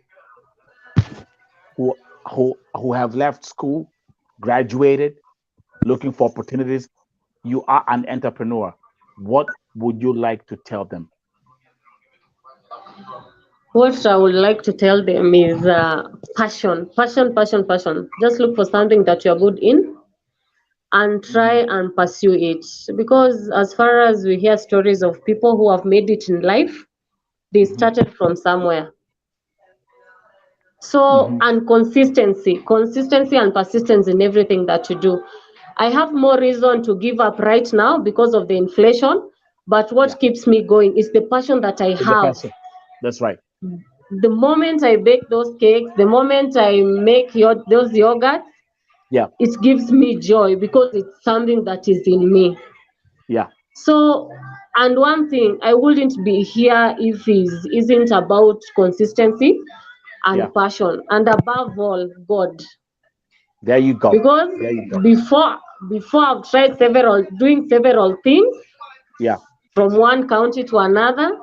who have left school, graduated, looking for opportunities? You are an entrepreneur. What would you like to tell them? What I would like to tell them is passion, passion, passion, passion. Just look for something that you're good in and try and pursue it. Because as far as we hear stories of people who have made it in life, they started from somewhere. So, and consistency and persistence in everything that you do. I have more reason to give up right now because of the inflation, but what keeps me going is the passion that I have. That's right. The moment I bake those cakes, the moment I make those yogurts, it gives me joy because it's something that is in me. Yeah. So, and one thing, I wouldn't be here if it isn't about consistency and passion, and above all, God. There you go. Because before I've tried doing several things, from one country to another,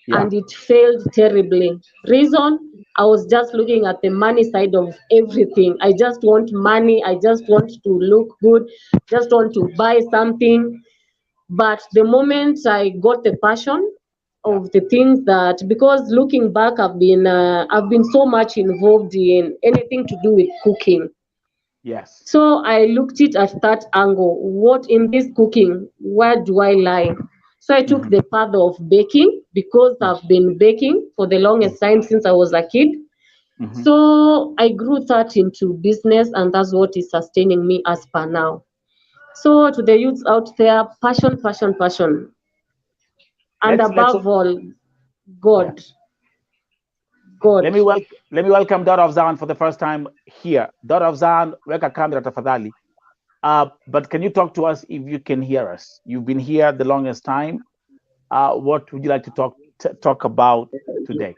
and it failed terribly. Reason, I was just looking at the money side of everything. I just want money. I just want to look good. Just want to buy something. But the moment I got the passion of the things that, because looking back, I've been so much involved in anything to do with cooking. Yes. So I looked it at that angle. What in this cooking? Where do I lie? So I took the path of baking because I've been baking for the longest time since I was a kid. So I grew that into business, and that's what is sustaining me as per now. So to the youths out there, passion, passion, passion. And above all, God. God. Let me welcome Daughter of Zion for the first time here. Daughter of Zion, weka kamera tafadhali. But can you talk to us if you can hear us? You've been here the longest time. What would you like to talk about today?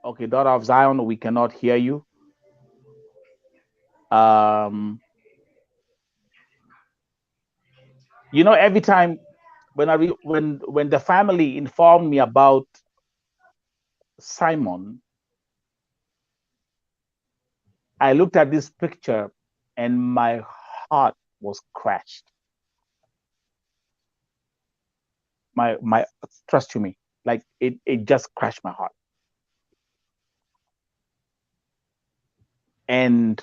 Okay, Daughter of Zion, we cannot hear you. You know, every time when the family informed me about Simon, I looked at this picture and my heart was crushed. My trust to me, like it just crushed my heart. And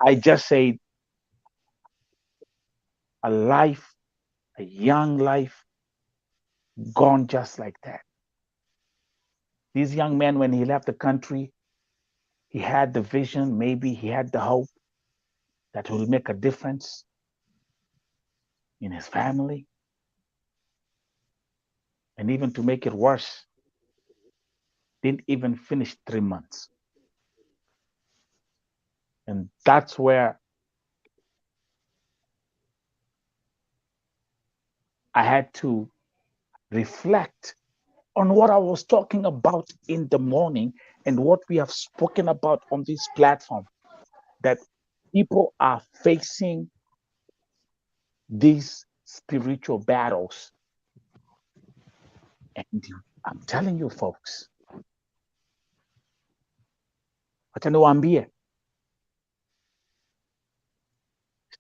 I just say a life, a young life, gone just like that. This young man, when he left the country, he had the vision, maybe he had the hope that will make a difference in his family. And even to make it worse, didn't even finish 3 months. And that's where I had to reflect on what I was talking about in the morning and what we have spoken about on this platform, that people are facing these spiritual battles. And I'm telling you, folks, wacha niwaambie,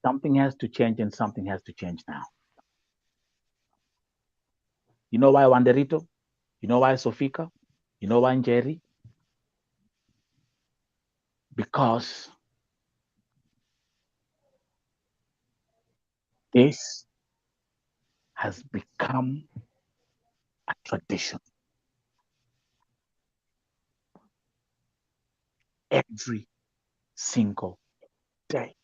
something has to change, and something has to change now. You know why Wanderito? You know why Sofika? You know why Njeri? Because this has become a tradition. Every single day.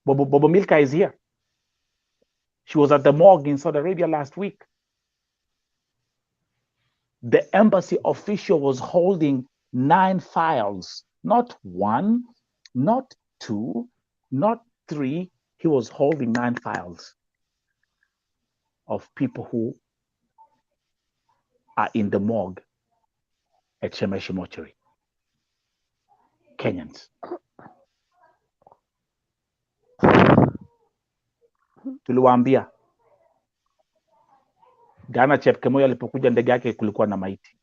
Bobo Milka is here. She was at the morgue in Saudi Arabia last week. The embassy official was holding 9 files, not 1, not 2, not 3. He was holding 9 files of people who are in the morgue at Shemeshi Mortuary. Kenyans. Tuliwaambia Ghana Chepkemoi alipokuja ndege yake kulikuwa na maiti.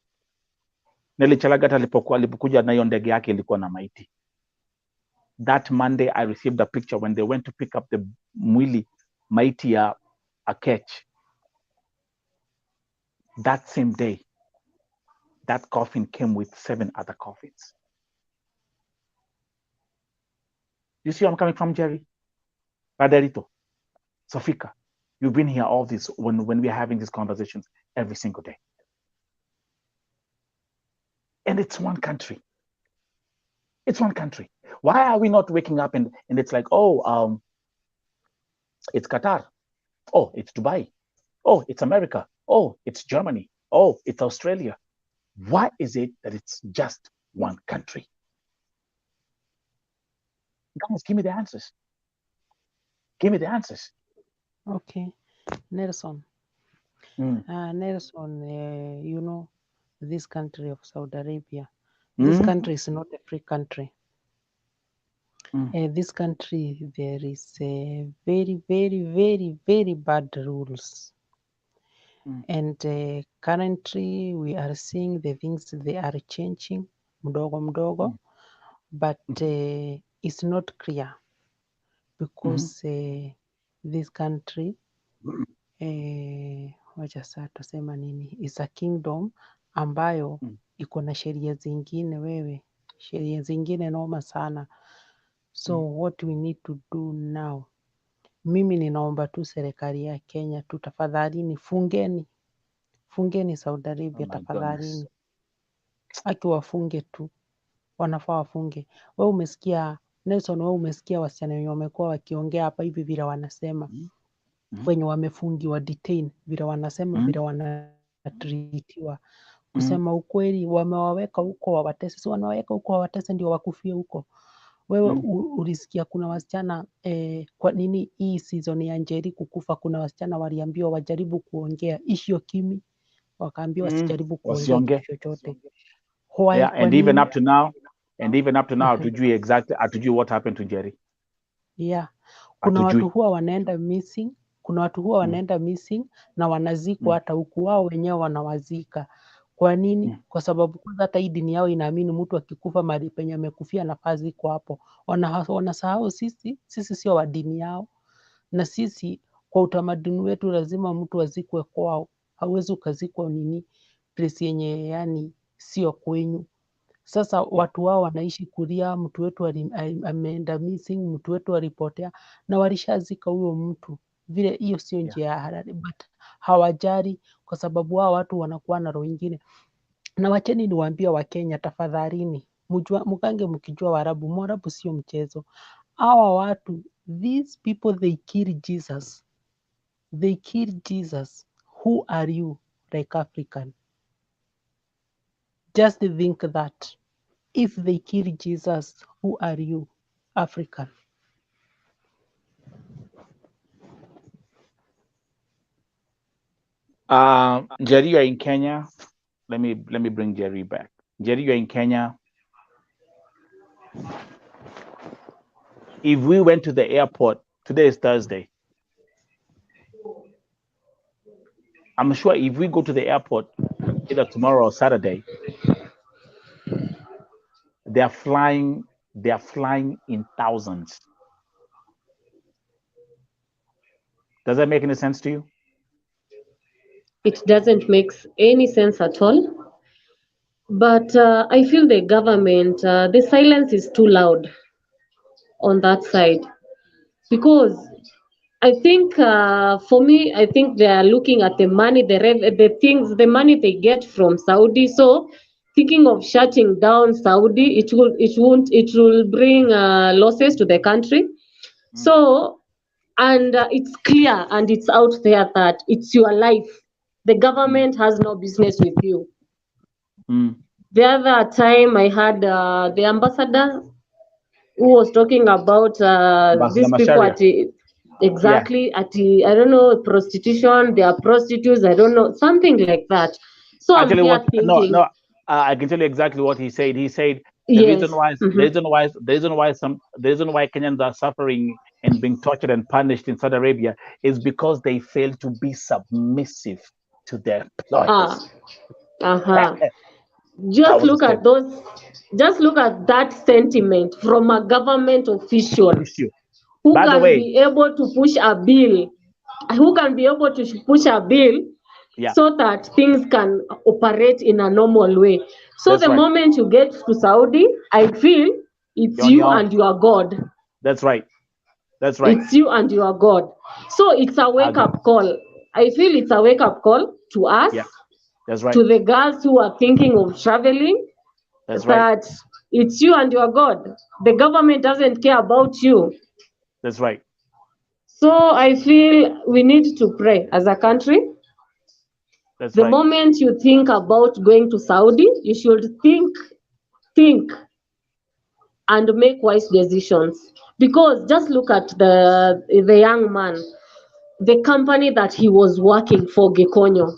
Nelly Chelagat alipokuja na hiyo ndege yake ilikuwa na maiti. That Monday I received a picture when they went to pick up the mwili maiti ya Akech. That same day, that coffin came with 7 other coffins. You see where I'm coming from, Jerry? Raderito, Sofika, you've been here all this when we're having these conversations every single day. And it's one country. It's one country. Why are we not waking up and it's like, oh, it's Qatar. Oh, it's Dubai. Oh, it's America. Oh, it's Germany. Oh, it's Australia. Why is it that it's just one country? Guys, give me the answers. Give me the answers. Okay, Nelson. Nelson, you know, this country of Saudi Arabia, this country is not a free country. This country, there is very, very, very, very bad rules. And currently, we are seeing the things they are changing, mdogo, but it's not clear because this country, wacha sasa tusema nini, is a kingdom ambayo iko na sheria zingine, sheria zingine noma sana. So what we need to do now, mimi ninaomba tu serikali ya Kenya tu, tafadhalini fungeni Saudi Arabia, tafadhalini. Aki wafunge tu, wanafaa wafunge. Wewe umesikia Nelson, wewe umesikia wasichana wenye wamekuwa wakiongea hapa hivi vile wanasema wenye wamefungiwa detain vile wanasema vile wanatritiwa. Kusema ukweli, wamewaweka huko wawatese, si wanawaweka huko wawatese ndio wakufie huko. Wewe ulisikia kuna wasichana kwa nini hii season ya Njeri kukufa, kuna wasichana waliambiwa wajaribu kuongea ishio kimi, wakaambiwa wasijaribu kuongea chochote. Yeah, and even up to now, hatujui what happened to Njeri. Yeah, kuna watu huwa wanaenda missing, na wanazikwa hata huku wao wenyewe wanawazika. Kwa nini? Kwa sababu kwanza hata hii dini yao inaamini mtu akikufa mahali penye amekufia nafasi iko hapo. Wanasahau sisi sio wa dini yao, na sisi kwa utamaduni wetu lazima mtu azikwe kwao. Hauwezi ukazikwa place yenye yani sio kwenyu. Sasa watu wao wanaishi kulia, mtu wetu ameenda missing, mtu wetu alipotea, na walishazika huyo mtu. Vile hiyo sio njia ya halali, but hawajali kwa sababu wao watu wanakuwa na roho nyingine. Na wacheni niwaambie wa Kenya, tafadhalini, mkange mkijua Waarabu, Mwarabu sio mchezo. Hawa watu, these people, they kill Jesus. They kill Jesus. Who are you like African? Just think that. If they kill Jesus, who are you, African? Jerry, you're in Kenya. Let me bring Jerry back. Jerry, you're in Kenya. If we went to the airport, today is Thursday. I'm sure if we go to the airport either tomorrow or Saturday, they are flying in thousands. Does that make any sense to you? It doesn't make any sense at all. But I feel the government, the silence is too loud on that side. Because I think, for me, I think they are looking at the money, the money they get from Saudi. So thinking of shutting down Saudi, it will bring losses to the country. So, and it's clear and it's out there that it's your life. The government has no business with you. The other time I had the ambassador who was talking about these people at exactly at I don't know, prostitution. They are prostitutes. I don't know, something like that. So I'm here thinking. I can tell you exactly what he said. He said the Yes. reason why Kenyans are suffering and being tortured and punished in Saudi Arabia is because they fail to be submissive to their employers. Just look at those. Just look at that sentiment from a government official who can be able to push a bill. Who can be able to push a bill so that things can operate in a normal way. So the moment you get to Saudi, I feel it's you and your God. That's right. That's right. It's you and your God. So it's a wake-up call. I feel it's a wake-up call to us. Yeah. That's right. To the girls who are thinking of traveling. That's right. That it's you and your God. The government doesn't care about you. That's right. So I feel we need to pray as a country. That's the moment you think about going to Saudi, you should think and make wise decisions. Because just look at the young man, the company that he was working for, Gikonyo.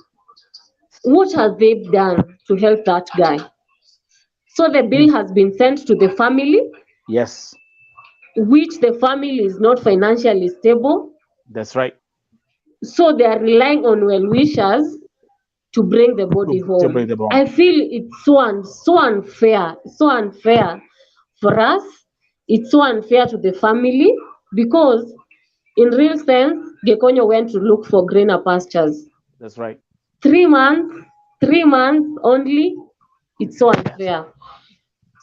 What have they done to help that guy? So the bill has been sent to the family. Yes. Which the family is not financially stable. That's right. So they are relying on well-wishers to bring the body home. I feel it's so unfair for us. It's so unfair to the family because, in real sense, Gikonyo went to look for greener pastures. That's right. 3 months only. It's so unfair. Yes.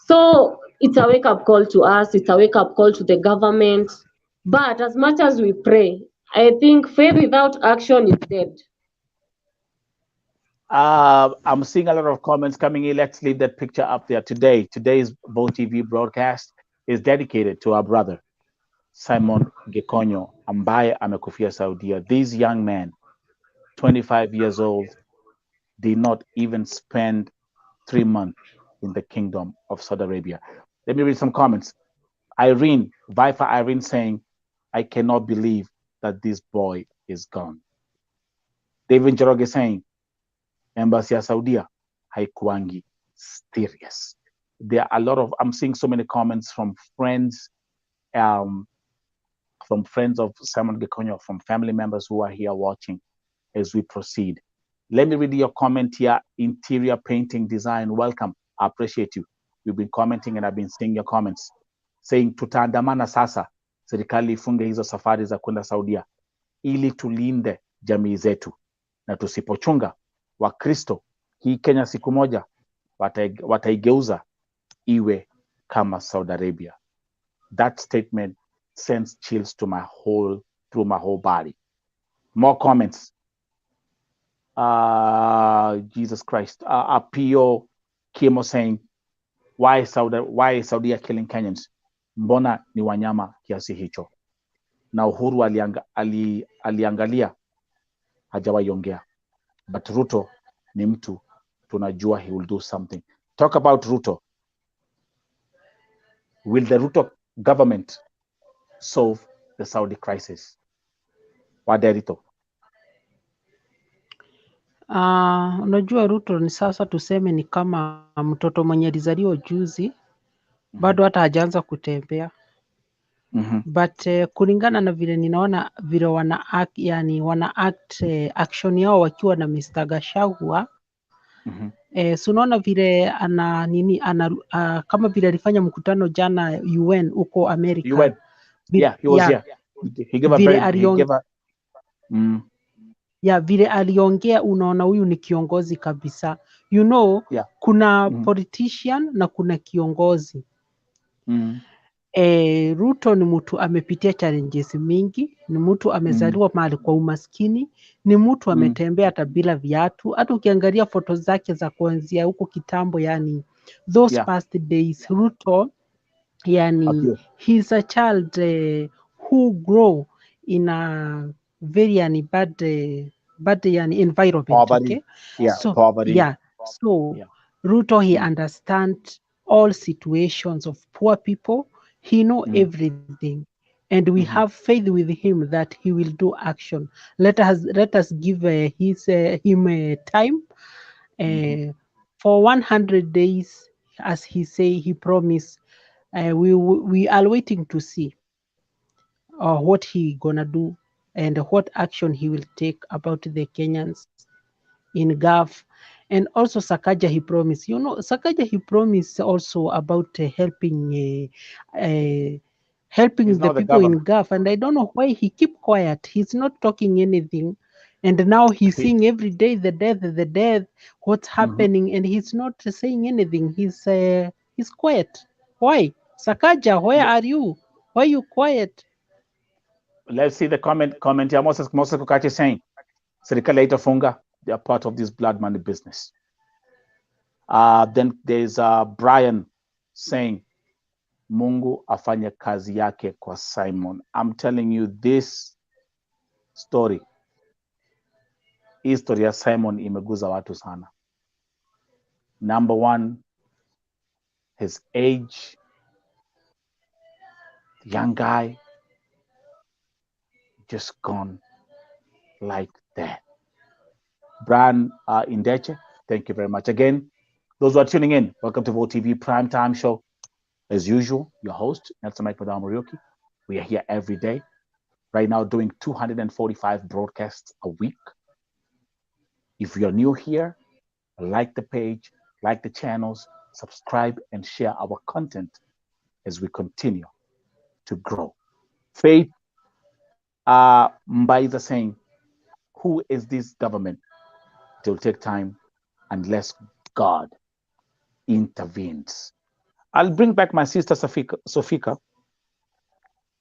So it's a wake-up call to us. It's a wake-up call to the government. But as much as we pray, I think faith without action is dead. I'm seeing a lot of comments coming in. Let's leave that picture up there. Today's Bo TV broadcast is dedicated to our brother, Simon Gikonyo, ambaye amekufia Saudia. These young men, 25 years old, did not even spend 3 months in the kingdom of Saudi Arabia. Let me read some comments. Viper Irene saying, I cannot believe that this boy is gone. David Njoroge saying, Embassy of Saudi haikuangi serious. There are a lot of, I'm seeing so many comments from friends of Simon Gikonyo, from family members who are here watching as we proceed. Let me read your comment here. Interior painting design, welcome. I appreciate you. You've been commenting and I've been seeing your comments saying tutaandamana sasa, serikali ifunge hizo safari za kwenda Saudia ili tulinde jamii zetu, na tusipochunga Wakristo, hii Kenya siku moja wataigeuza iwe kama Saudi Arabia. That statement sends chills to through my whole body. More comments. Jesus Christ. Apio Kimo saying, why is Saudi killing Kenyans? Mbona ni wanyama kiasi hicho? Na Uhuru aliangalia hajawaiongea. But Ruto ni mtu tunajua he will do something. Talk about Ruto. Will the Ruto government solve the Saudi crisis? Waderito. Unajua Ruto ni sasa tuseme ni kama mtoto mwenye alizaliwa juzi, bado hata hajaanza kutembea. But kulingana na vile ninaona vile wana act action yao wakiwa na Mr. Gachagua, unaona vile kama vile alifanya mkutano jana UN huko Amerika. UN. Yeah, he was here. He gave a vile aliongea, unaona huyu ni kiongozi kabisa. Kuna politician na kuna kiongozi. Ruto ni mtu amepitia challenges mingi, ni mtu amezaliwa mahali kwa umaskini, ni mtu ametembea hata bila viatu. Hata ukiangalia foto zake za kuanzia huko kitambo, those past days, Ruto he's a child who grow in a very bad environment. Poverty. Poverty. Ruto he understands all situations of poor people. He know everything, and we have faith with him that he will do action. Let us give him time uh, for 100 days, as he promised. We are waiting to see what he gonna do and what action he will take about the Kenyans in Gulf. And also Sakaja, he promised. Sakaja, he promised also about helping He's the not the people in government. Gulf. And I don't know why he keep quiet. He's not talking anything. And now he's He, seeing every day the death, what's happening, and he's not saying anything. He's quiet. Why? Sakaja, where are you? Why are you quiet? let's see the comment here. Moses Kukachi saying, serikali haitafunga, they are part of this blood money business. Then there's Brian saying, Mungu afanye kazi yake kwa Simon. I'm telling you this story, history ya Simon imeguza watu sana. Number one, his age, the young guy, just gone like that. Brian Indeche, thank you very much. Again, those who are tuning in, welcome to Vote TV Primetime Show. As usual, your host, Nelson Mike Madam Murioki. We are here every day. Right now, doing 245 broadcasts a week. If you're new here, like the page, like the channels, subscribe, and share our content as we continue to grow. Faith Mbaiza saying, who is this government? It will take time unless God intervenes. I'll bring back my sister Sofika.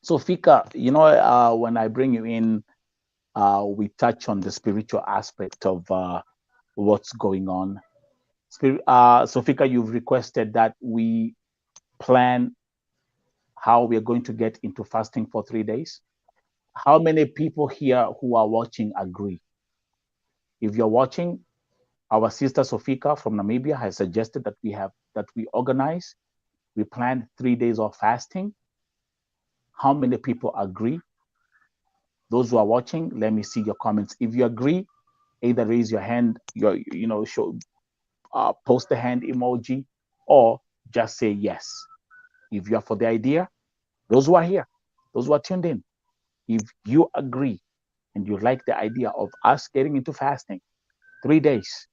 Sofika, when I bring you in, we touch on the spiritual aspect of what's going on. Sofika, you've requested that we plan how we are going to get into fasting for 3 days. How many people here who are watching agree? If you're watching, our sister Sofika from Namibia has suggested that we organize, we plan 3 days of fasting. How many people agree? Those who are watching, let me see your comments. If you agree, either raise your hand, post the hand emoji, or just say yes. If you are for the idea, those who are here, those who are tuned in, if you agree and you like the idea of us getting into fasting 3 days,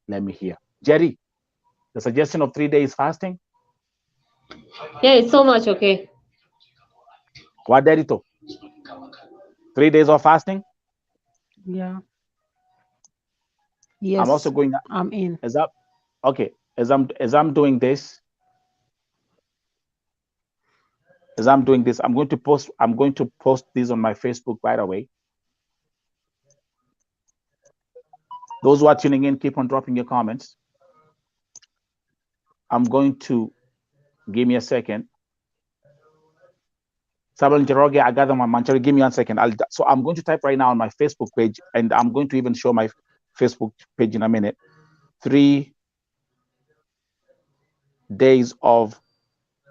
let me hear. Jerry, the suggestion of 3 days fasting? Yeah, it's so much okay. What Derito? 3 days of fasting? Yeah. Yes. I'm also going. I'm in. Okay. As I'm doing this, I'm going to post this on my Facebook right away. Those who are tuning in, keep on dropping your comments. I'm going to give me a second. Sabal Njoroge, I gather my manchari. Give me 1 second. So I'm going to type right now on my Facebook page, and I'm going to even show my Facebook page in a minute. 3 days of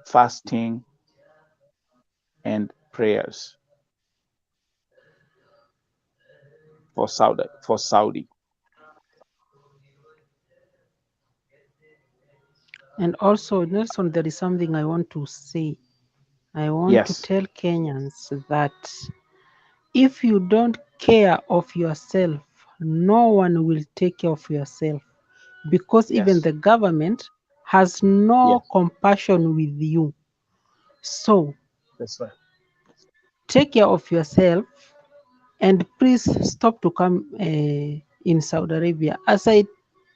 fasting and prayers for Saudi. And also, Nelson, there is something I want to say. I want to tell Kenyans that if you don't care of yourself, no one will take care of yourself, because even the government has no compassion with you. So that's right. Take care of yourself, and please stop to come in Saudi Arabia. As I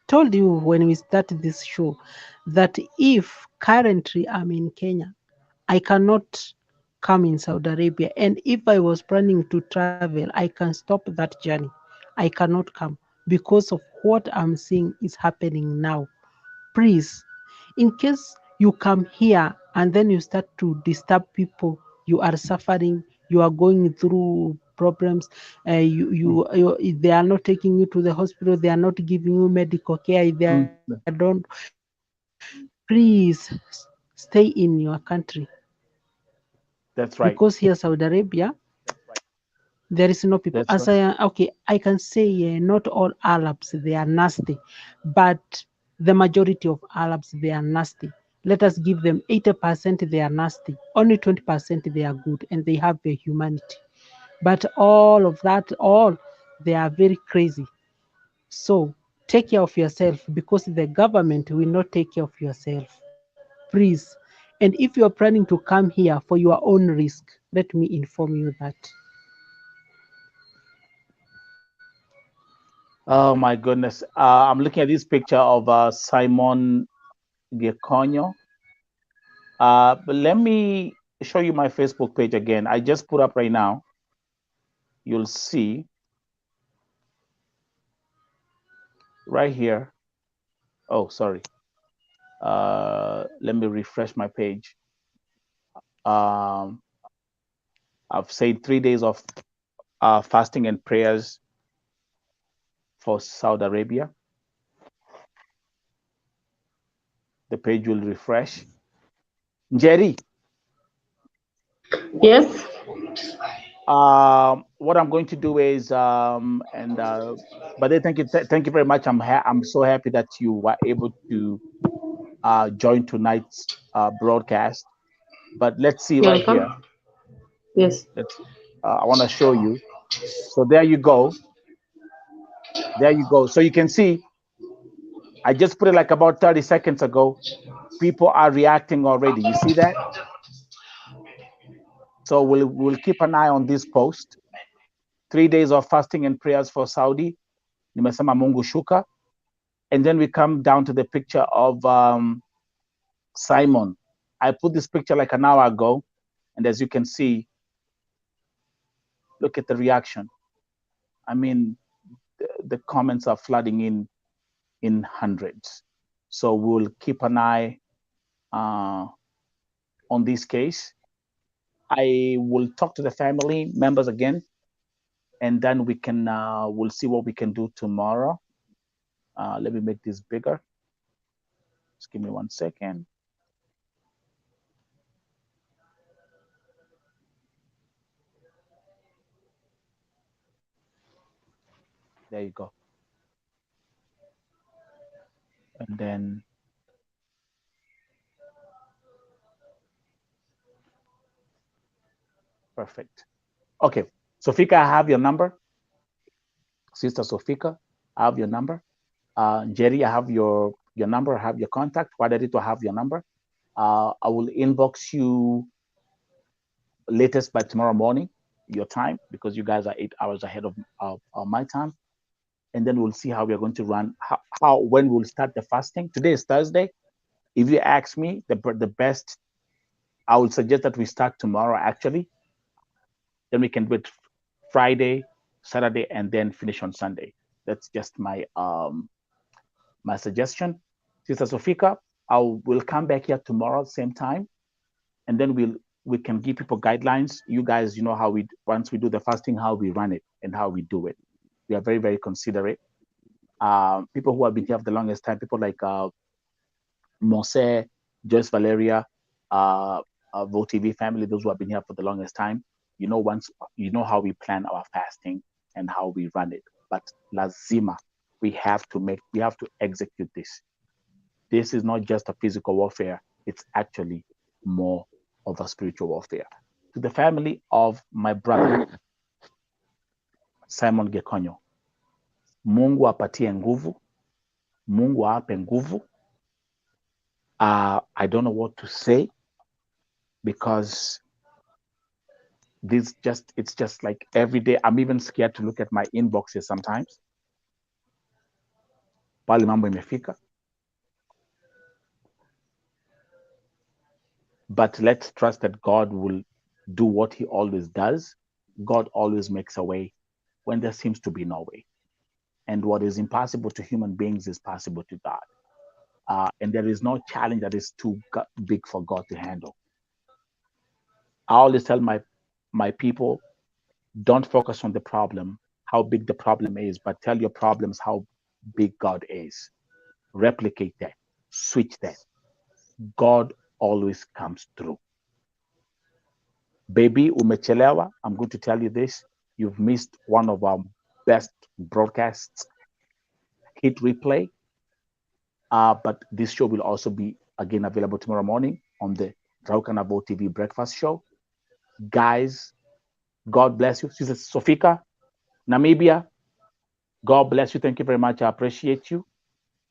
told you when we started this show, that if currently I'm in Kenya, I cannot come in Saudi Arabia. And if I was planning to travel, I can stop that journey. I cannot come because of what I'm seeing is happening now. Please, in case you come here and then you start to disturb people, you are suffering, you are going through problems, they are not taking you to the hospital, they are not giving you medical care, they don't. Please stop stay in your country. That's right. Because here, Saudi Arabia, there is no people. That's As right. I can say not all Arabs they are nasty, but the majority of Arabs they are nasty. Let us give them 80% they are nasty, only 20% they are good, and they have the humanity. But all of that, all they are very crazy. So take care of yourself because the government will not take care of yourself. Please. And if you are planning to come here for your own risk, let me inform you that. Oh my goodness. I'm looking at this picture of Simon Gikonyo. But let me show you my Facebook page again. I just put up right now. You'll see right here. Oh, sorry. Let me refresh my page. Um, I've said 3 days of fasting and prayers for Saudi Arabia. The page will refresh. Jerry, Yes. what I'm going to do is, but thank you very much. I'm so happy that you were able to join tonight's broadcast. But let's see You're right welcome. here. Yes. Let's. I want to show you. So there you go. There you go. So you can see, I just put it like about 30 seconds ago. People are reacting already. You see that? So we'll keep an eye on this post. 3 days of fasting and prayers for Saudi. Nimesema Mungu shuka. And then we come down to the picture of Simon. I put this picture like an hour ago. And as you can see, look at the reaction. I mean, the comments are flooding in hundreds. So we'll keep an eye on this case. I will talk to the family members again, and then we'll see what we can do tomorrow. Let me make this bigger. Just give me 1 second. There you go. And then perfect. Okay, Sofika, I have your number. Sister Sofika, I have your number. Jerry, I have your number. I have your contact. Wadarito, I have your number. I will inbox you latest by tomorrow morning, your time, because you guys are 8 hours ahead of my time. And then we'll see how we are going to run, when we'll start the fasting. Today is Thursday. If you ask me, the best, I would suggest that we start tomorrow, actually. Then we can do it Friday, Saturday, and then finish on Sunday. That's just my suggestion. Sister Sofika, will come back here tomorrow, same time, and then we can give people guidelines. You guys, you know how once we do the fasting, how we run it and how we do it. We are very, very considerate. People who have been here for the longest time, people like Mose, Joyce Valeria, VoTV family, those who have been here for the longest time, once you know how we plan our fasting and how we run it. But lazima, we have to execute this. This is not just a physical warfare, it's actually more of a spiritual warfare. To the family of my brother, Simon Gikonyo, Mungu apatie nguvu, Mungu ape nguvu. I don't know what to say, because it's just like every day. I'm even scared to look at my inboxes sometimes. Pale mambo imefika. But let's trust that God will do what he always does. God always makes a way when there seems to be no way. And what is impossible to human beings is possible to God. And there is no challenge that is too big for God to handle. I always tell my people, don't focus on the problem, how big the problem is, but tell your problems how big God is. Replicate that, switch that. God always comes through. Baby umechelewa, I'm going to tell you this. You've missed one of our best broadcasts. Hit replay. But this show will also be again available tomorrow morning on the Raukanabo TV breakfast show. Guys, God bless you. Sister Sofika, Namibia, God bless you. Thank you very much. I appreciate you.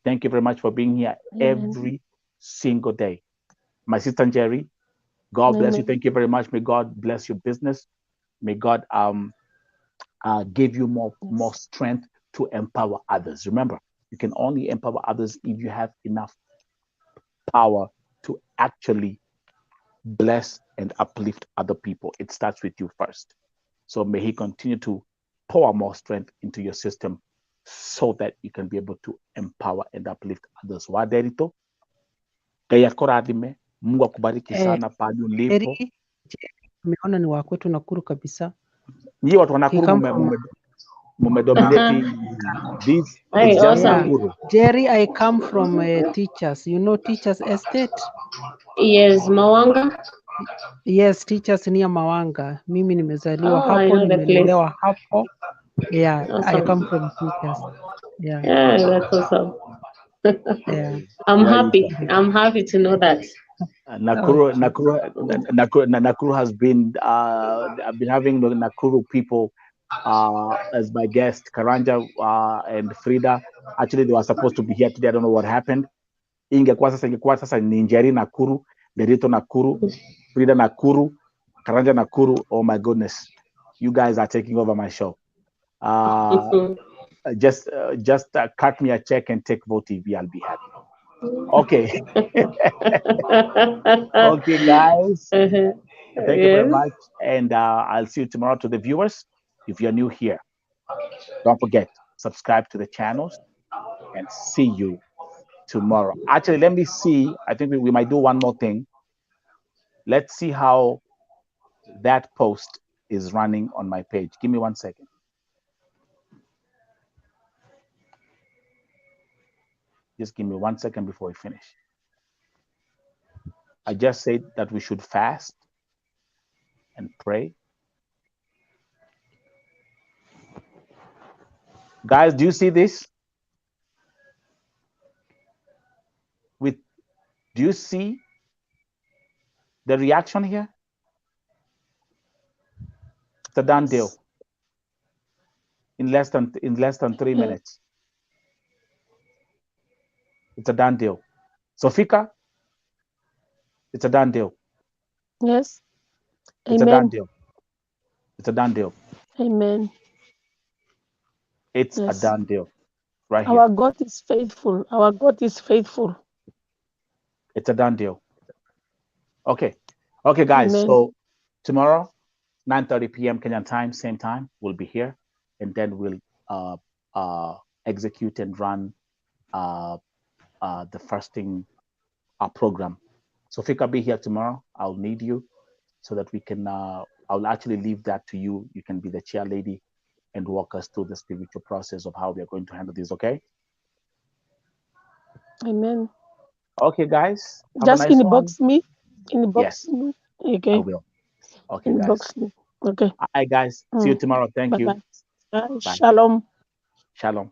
Thank you very much for being here every single day. My sister Jerry, God bless you. Thank you very much. May God bless your business. May God give you more strength to empower others. Remember, you can only empower others if you have enough power to actually bless and uplift other people. It starts with you first. So may He continue to pour more strength into your system so that you can be able to empower and uplift others. Waderito, kaya koradime, Mungu akubariki sana pale ulipo. Ameona ni wa kwetu Nakuru kabisa. Nyie watu wa Nakuru mumedominate this. It's just Nakuru. Jerry, I come from Teachers. You know Teachers Estate? Yes, Mawanga. Yes, Teachers near Mawanga. Mimi nimezaliwa hapo, nimelelewa hapo. Yeah, awesome. I come from Teachers. Yeah. Yeah, that's awesome. Yeah. I'm happy to know that. Nakuru has been I've been having the Nakuru people as my guest, Karanja and Frida. Actually, they were supposed to be here today. I don't know what happened. Ingekuwa sasa ni Njeri Nakuru, Derito Nakuru, Frida Nakuru, Karanja Nakuru. Oh my goodness, you guys are taking over my show. Just cut me a check and take Vote TV. I'll be happy. Okay. Okay, guys. Thank you very much. And I'll see you tomorrow. To the viewers, if you're new here, don't forget, subscribe to the channels and see you tomorrow. Actually, let me see. I think we might do one more thing. Let's see how that post is running on my page. Give me 1 second. Just give me 1 second before we finish. I just said that we should fast and pray. Guys, do you see this? Do you see the reaction here? It's a done deal. In less than 3 minutes. It's a done deal. Sofika, it's a done deal. Yes. It's Amen. a done deal. It's a done deal. Amen. It's a done deal. Right here. Our God is faithful. Our God is faithful. It's a done deal. Okay. Okay, guys. Amen. So tomorrow, 9:30 p.m. Kenyan time, same time, we'll be here. And then we'll execute and run the fasting program. So Fika, be here tomorrow. I'll need you so that we can, I'll actually leave that to you. You can be the chair lady and walk us through the spiritual process of how we are going to handle this, okay? Amen. Okay, guys. Just inbox me. Yes. Me. Okay. I will. Okay, inbox guys. Me. Okay. All right, guys. See you tomorrow. Thank you. Bye. Shalom. Shalom.